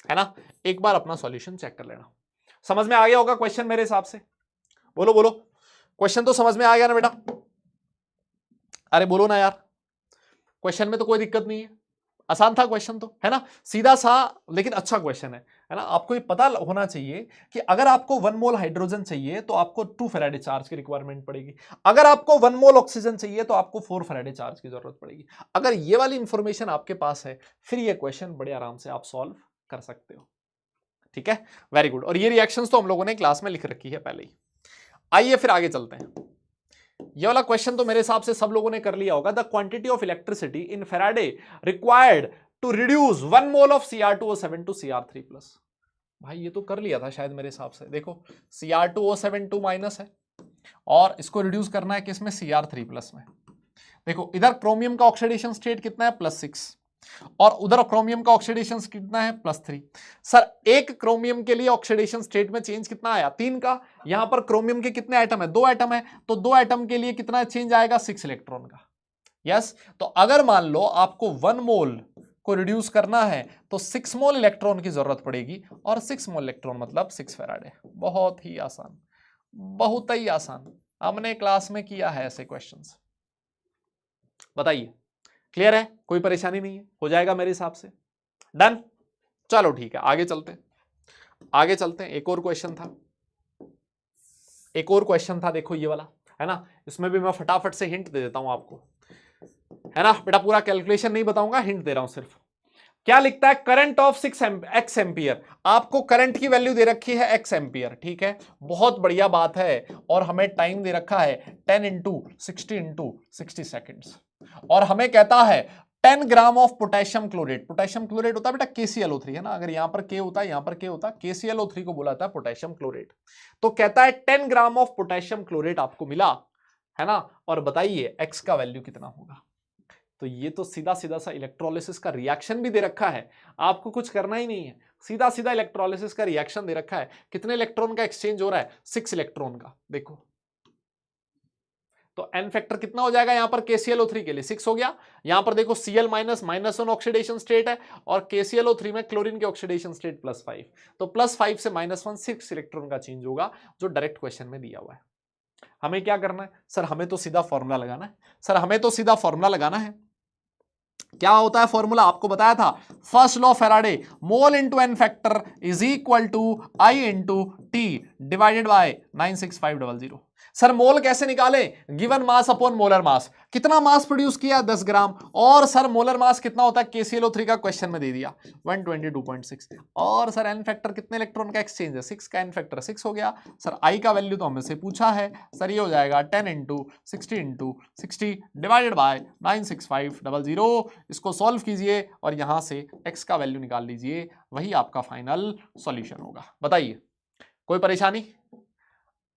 है ना, एक बार अपना सॉल्यूशन चेक कर लेना। समझ में आ गया होगा क्वेश्चन मेरे हिसाब से? बोलो बोलो, क्वेश्चन तो समझ में आ गया ना बेटा? अरे बोलो ना यार, क्वेश्चन में तो कोई दिक्कत नहीं है, आसान था क्वेश्चन तो, है ना, सीधा सा लेकिन अच्छा क्वेश्चन है ना। आपको ये पता होना चाहिए कि अगर आपको 1 मोल हाइड्रोजन चाहिए तो आपको 2 फेराडे चार्ज की रिक्वायरमेंट पड़ेगी, अगर आपको 1 मोल ऑक्सीजन चाहिए तो आपको 4 फेराडे चार्ज की जरूरत पड़ेगी। अगर ये वाली इंफॉर्मेशन आपके पास है फिर ये क्वेश्चन बड़े आराम से आप सॉल्व कर सकते हो, ठीक है, वेरी गुड। और ये रिएक्शंस तो हम लोगों ने क्लास में लिख रखी है पहले ही। आइए फिर आगे चलते हैं। ये वाला क्वेश्चन तो मेरे हिसाब से सब लोगों ने कर लिया होगा। The quantity of electricity in Faraday required to reduce 1 mole of Cr2O7 to Cr3+। भाई ये तो कर लिया था शायद मेरे हिसाब से। देखो Cr2O7 2 माइनस है और इसको रिड्यूस करना है किसमें, Cr3+ में। देखो इधर क्रोमियम का ऑक्सीडेशन स्टेट कितना है, +6, और उधर क्रोमियम का ऑक्सीडेशन कितना है +3। सर एक क्रोमियम के लिए ऑक्सीडेशन स्टेट में चेंज कितना आया 3 का, यहां पर क्रोमियम के कितने एटम है 2 एटम है, तो 2 एटम के लिए कितना चेंज आएगा 6 इलेक्ट्रॉन का। यस तो अगर मान लो आपको 1 मोल को रिड्यूस करना है तो 6 मोल इलेक्ट्रॉन की जरूरत पड़ेगी, और 6 मोल इलेक्ट्रॉन मतलब 6 फैराडे। बहुत ही आसान, बहुत ही आसान, हमने क्लास में किया है ऐसे क्वेश्चंस। बताइए क्लियर है, कोई परेशानी नहीं है, हो जाएगा मेरे हिसाब से। डन, चलो ठीक है आगे चलते हैं, आगे चलते हैं। एक और क्वेश्चन था, एक और क्वेश्चन था, देखो ये वाला है ना, इसमें भी मैं फटाफट से हिंट दे देता हूं आपको, है ना बेटा, पूरा कैलकुलेशन नहीं बताऊंगा, हिंट दे रहा हूं सिर्फ। क्या लिखता है करंट ऑफ 6 एक्स एम्पियर, आपको करंट की वैल्यू दे रखी है एक्स एम्पियर, ठीक है, बहुत बढ़िया बात है, और हमें टाइम दे रखा है 10 इंटू 60 सेकेंड्स, और हमें कहता है 10 gram of potassium chlorate. Potassium chlorate होता है बेटा KClO3, है ना, अगर यहां पर K होता है यहां पर K होता, KClO3 को बोला था पोटेशियम क्लोरेट। तो कहता है 10 ग्राम ऑफ पोटेशियम क्लोरेट आपको मिला, है ना, और बताइए एक्स का वैल्यू कितना होगा। तो ये तो सीधा सीधा सा इलेक्ट्रोलिसिस का रिएक्शन भी दे रखा है, आपको कुछ करना ही नहीं है, सीधा सीधा इलेक्ट्रोलिसिस का रिएक्शन दे रखा है। कितने इलेक्ट्रॉन का एक्सचेंज हो रहा है 6 इलेक्ट्रॉन का, देखो तो एन फैक्टर कितना हो जाएगा, यहां पर KClO3 के लिए 6 हो गया, यहां पर देखो Cl- -1 ऑक्सीडेशन स्टेट है, और KClO3 में क्लोरीन के ऑक्सीडेशन स्टेट +5, तो +5 से -1 6 इलेक्ट्रॉन का चेंज होगा, जो डायरेक्ट क्वेश्चन में दिया हुआ है। हमें क्या करना है सर, हमें तो सीधा फॉर्मूला लगाना है, सर हमें तो सीधा फॉर्मूला लगाना है। क्या होता है फॉर्मूला, आपको बताया था, first law Faraday, mole into n factor is equal to I into t divided by 96500। Sir mole कैसे निकाले, given mass upon molar mass, कितना मास प्रोड्यूस किया 10 ग्राम, और सर मोलर मास कितना होता है KClO3 का क्वेश्चन में दे दिया 122.6, और सर एन फैक्टर कितने इलेक्ट्रॉन का एक्सचेंज है 6 का, एन फैक्टर 6 हो गया। सर आई का वैल्यू तो हमसे पूछा है, सर ये हो जाएगा 10 इंटू 60 डिवाइडेड बाय 96500। इसको सॉल्व कीजिए और यहां से x का वैल्यू निकाल लीजिए, वही आपका फाइनल सॉल्यूशन होगा। बताइए कोई परेशानी,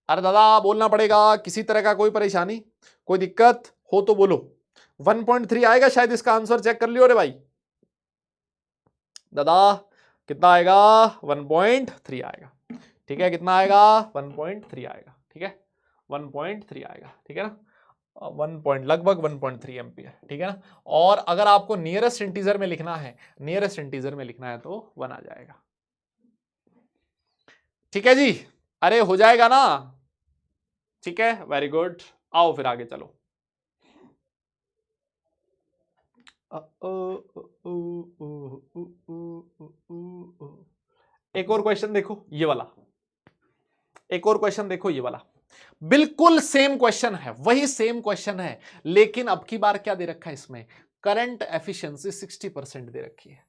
अरे दादा बोलना पड़ेगा, किसी तरह का कोई परेशानी, कोई दिक्कत हो तो बोलो। 1.3 आएगा शायद इसका आंसर, चेक कर लियो रे भाई। दादा कितना आएगा 1.3 आएगा, ठीक है, कितना आएगा 1.3 आएगा, ठीक है 1.3 आएगा, ठीक है ना, 1 लगभग 1.3 एम्पियर, ठीक है ना। और अगर आपको नियरेस्ट इंटीजर में लिखना है, नियरेस्ट इंटीजर में लिखना है तो 1 आ जाएगा, ठीक है जी, अरे हो जाएगा ना, ठीक है वेरी गुड। आओ फिर आगे चलो। एक और क्वेश्चन देखो ये वाला, एक और क्वेश्चन देखो ये वाला, बिल्कुल सेम क्वेश्चन है, वही सेम क्वेश्चन है, लेकिन अब की बार क्या दे रखा है इसमें, करंट एफिशिएंसी 60% दे रखी है,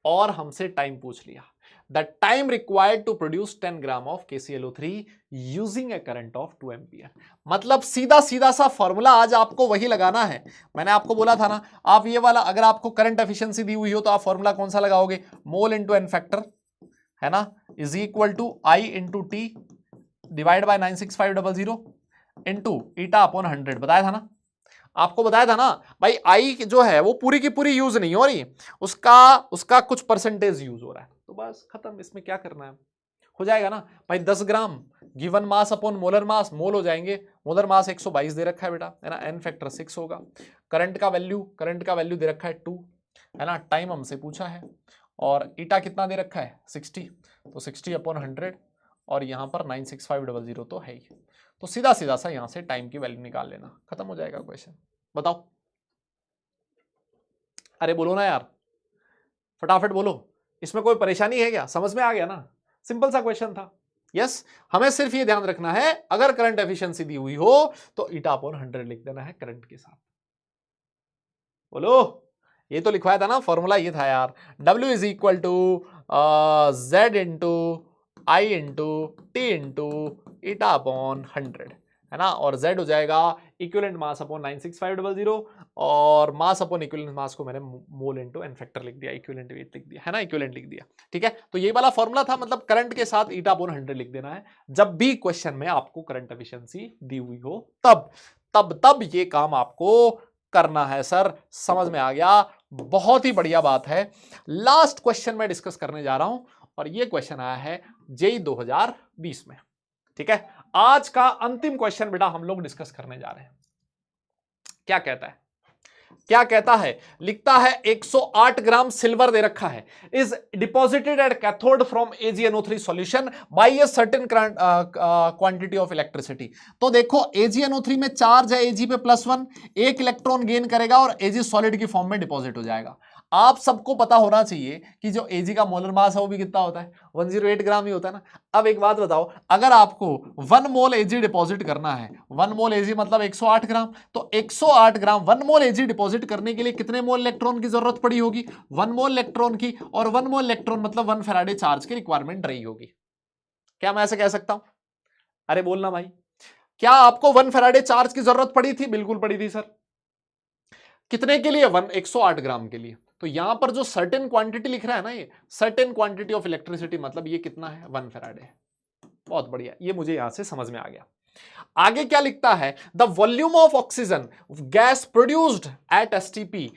और हमसे टाइम पूछ लिया, the time required to produce 10 gram of KClO3 using a current of 2 ampere. मतलब सीधा सीधा सा फॉर्मूला आज आपको वही लगाना है, मैंने आपको बोला था ना, आप ये वाला अगर आपको करंट एफिशिएंसी दी हुई हो तो आप फॉर्मूला कौन सा लगाओगे, मोल इंटू एन फैक्टर, है ना, is equal to I into T divide by 96500 into eta upon 100, बताया था ना, आपको बताया था ना भाई, आई जो है वो पूरी की पूरी यूज नहीं हो रही, उसका उसका कुछ परसेंटेज यूज हो रहा है, तो बस खत्म, इसमें क्या करना है, हो जाएगा ना भाई। 10 gram given mass upon molar mass, mole हो जाएंगे, मोलर मास 122 दे रखा है बेटा, है ना, एन फैक्टर 6 होगा, करंट का वैल्यू दे रखा है 2, है ना, टाइम हमसे पूछा है, और ईटा कितना दे रखा है 60, तो 60 अपॉन 100, और यहां पर 96500 तो है ही, तो सीधा सीधा सा यहां से टाइम की वैल्यू निकाल लेना, खत्म हो जाएगा क्वेश्चन। बताओ, अरे बोलो ना यार, फटाफट बोलो, इसमें कोई परेशानी है क्या, समझ में आ गया ना, सिंपल सा क्वेश्चन था। यस हमें सिर्फ ये ध्यान रखना है, अगर करंट एफिशिएंसी दी हुई हो तो ईटा अपॉन 100 लिख देना है करंट के साथ। बोलो, ये तो लिखवाया था ना, फॉर्मूला ये था यार, W is equal to Z into I into T into eta upon 100, है ना, और Z हो जाएगा इक्विवेलेंट मास अपॉन 96500, और मास अपॉन इक्विवेलेंट मास को मैंने मोल इंटू एन फैक्टर लिख दिया, इक्विवेलेंट वेट लिख दिया, है ना, इक्विवेलेंट लिख दिया, ठीक है। तो ये वाला फॉर्मूला था, मतलब करंट के साथ ईटा अपॉन 100 लिख देना है, जब भी क्वेश्चन में आपको करंट एफिशिएंसी दी हुई हो तब तब तब ये काम आपको करना है। सर समझ में आ गया, बहुत ही बढ़िया बात है। लास्ट क्वेश्चन मैं डिस्कस करने जा रहा हूं और ये क्वेश्चन आया है जेईई 2020 में। ठीक है, आज का अंतिम क्वेश्चन बेटा हम लोग डिस्कस करने जा रहे हैं। क्या कहता है, क्या कहता है, लिखता है 108 ग्राम सिल्वर दे रखा है, is deposited at cathode from AgNO3 solution bye a certain quantity of electricity. तो देखो AgNO3 में चार्ज है Ag पे +1, एक इलेक्ट्रॉन गेन करेगा और Ag सॉलिड की फॉर्म में डिपॉजिट हो जाएगा। आप सबको पता होना चाहिए कि जो Ag का मोलर मास है वो भी कितना होता है, 108 ग्राम ही होता है ना। अब एक बात बताओ, अगर आपको 1 मोल Ag डिपॉजिट करना है, 1 मोल Ag मतलब 108 ग्राम, तो 108 ग्राम 1 मोल Ag डिपॉजिट करने के लिए कितने मोल इलेक्ट्रॉन की जरूरत पड़ी होगी, 1 मोल इलेक्ट्रॉन की, और 1 मोल इलेक्ट्रॉन मतलब 1 फैराडे चार्ज की रिक्वायरमेंट रही होगी। क्या मैं ऐसे कह सकता हूं? अरे बोलना भाई, क्या आपको 1 फैराडे चार्ज की जरूरत पड़ी थी? बिल्कुल पड़ी थी सर। कितने के लिए? 108 ग्राम के लिए। तो यहां पर जो सर्टेन क्वांटिटी लिख रहा है ना, ये सर्टेन क्वांटिटी ऑफ इलेक्ट्रिसिटी, मतलब ये कितना है? 1 फैराडे। बहुत बढ़िया, ये मुझे यहां से समझ में आ गया। आगे क्या लिखता है, the volume of oxygen gas produced at STP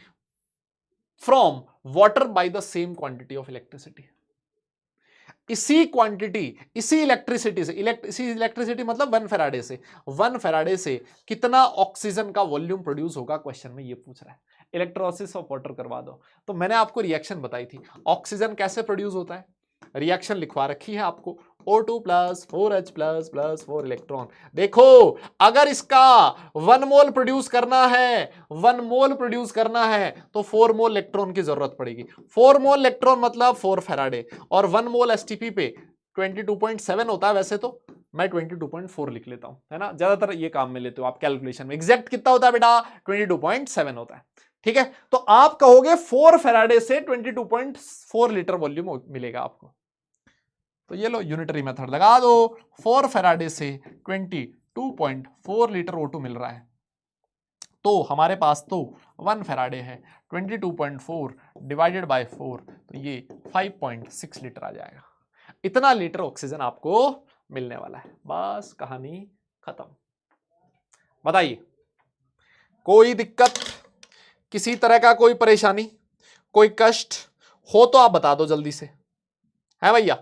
from water by the same quantity of electricity. इसी क्वांटिटी, इसी इलेक्ट्रिसिटी से, इसी इलेक्ट्रिसिटी मतलब 1 फैराडे से, 1 फैराडे से कितना ऑक्सीजन का वॉल्यूम प्रोड्यूस होगा, क्वेश्चन में ये पूछ रहा है। इलेक्ट्रोलिसिस ऑफ वाटर करवा दो। तो मैंने आपको रिएक्शन बताई थी, ऑक्सीजन कैसे प्रोड्यूस होता है, रिएक्शन लिखवा रखी है आपको, O2 plus 4H plus plus 4 electron. देखो, अगर इसका 1 मोल प्रोड्यूस करना है, 1 मोल प्रोड्यूस करना है तो 4 मोल इलेक्ट्रॉन की जरूरत पड़ेगी। 4 मोल इलेक्ट्रॉन मतलब 4 फैराडे, और 1 मोल STP पे 22.7 होता है। वैसे तो मैं 22.4 लिख लेता हूं, है ना, ज्यादातर ये काम में लेते हो आप कैलकुलेशन में। एग्जैक्ट कितना होता है बेटा? 22.7 होता है। ठीक है, तो आप कहोगे 4 फैराडे से 22.4 लीटर वॉल्यूम मिलेगा आपको। तो ये लो, यूनिटरी मेथड लगा दो, 4 फैराडे से 22.4 लीटर O2 मिल रहा है। तो हमारे पास तो 1 फैराडे है, 22.4 डिवाइडेड बाय 4, तो ये 5.6 लीटर आ जाएगा। इतना लीटर ऑक्सीजन आपको मिलने वाला है। बस कहानी खत्म। बताइए, कोई दिक्कत, किसी तरह का कोई परेशानी, कोई कष्ट हो तो आप बता दो जल्दी से, है भैया,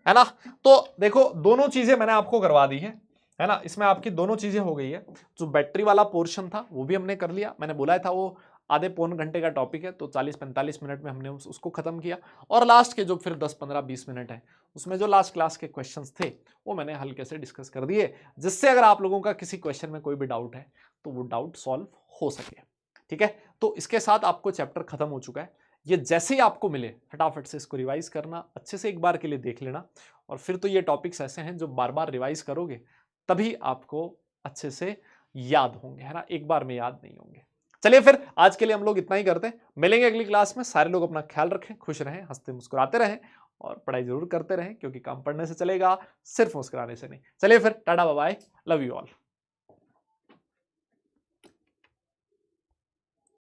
है ना। तो देखो, दोनों चीजें मैंने आपको करवा दी है ना, इसमें आपकी दोनों चीजें हो गई है। जो बैटरी वाला पोर्शन था वो भी हमने कर लिया, मैंने बोला था वो आधे पौन घंटे का टॉपिक है, तो 40-45 मिनट में हमने उसको खत्म किया। और लास्ट के जो फिर 10-15-20 मिनट है, उसमें जो लास्ट क्लास के क्वेश्चंस थे वो मैंने हल्के से डिस्कस कर दिए, जिससे अगर आप लोगों का किसी क्वेश्चन में कोई भी डाउट है तो वो डाउट सॉल्व हो सके। ठीक है, तो इसके साथ आपको चैप्टर खत्म हो चुका है। ये जैसे ही आपको मिले फटाफट से इसको रिवाइज करना, अच्छे से एक बार के लिए देख लेना, और फिर तो ये टॉपिक्स ऐसे हैं जो बार बार रिवाइज करोगे तभी आपको अच्छे से याद होंगे, है ना, एक बार में याद नहीं होंगे। चलिए फिर आज के लिए हम लोग इतना ही करते हैं, मिलेंगे अगली क्लास में। सारे लोग अपना ख्याल रखें, खुश रहें, हंसते मुस्कुराते रहें, और पढ़ाई जरूर करते रहें, क्योंकि काम पढ़ने से चलेगा, सिर्फ मुस्कुराने से नहीं। चलिए फिर, टाटा bye bye, love you all.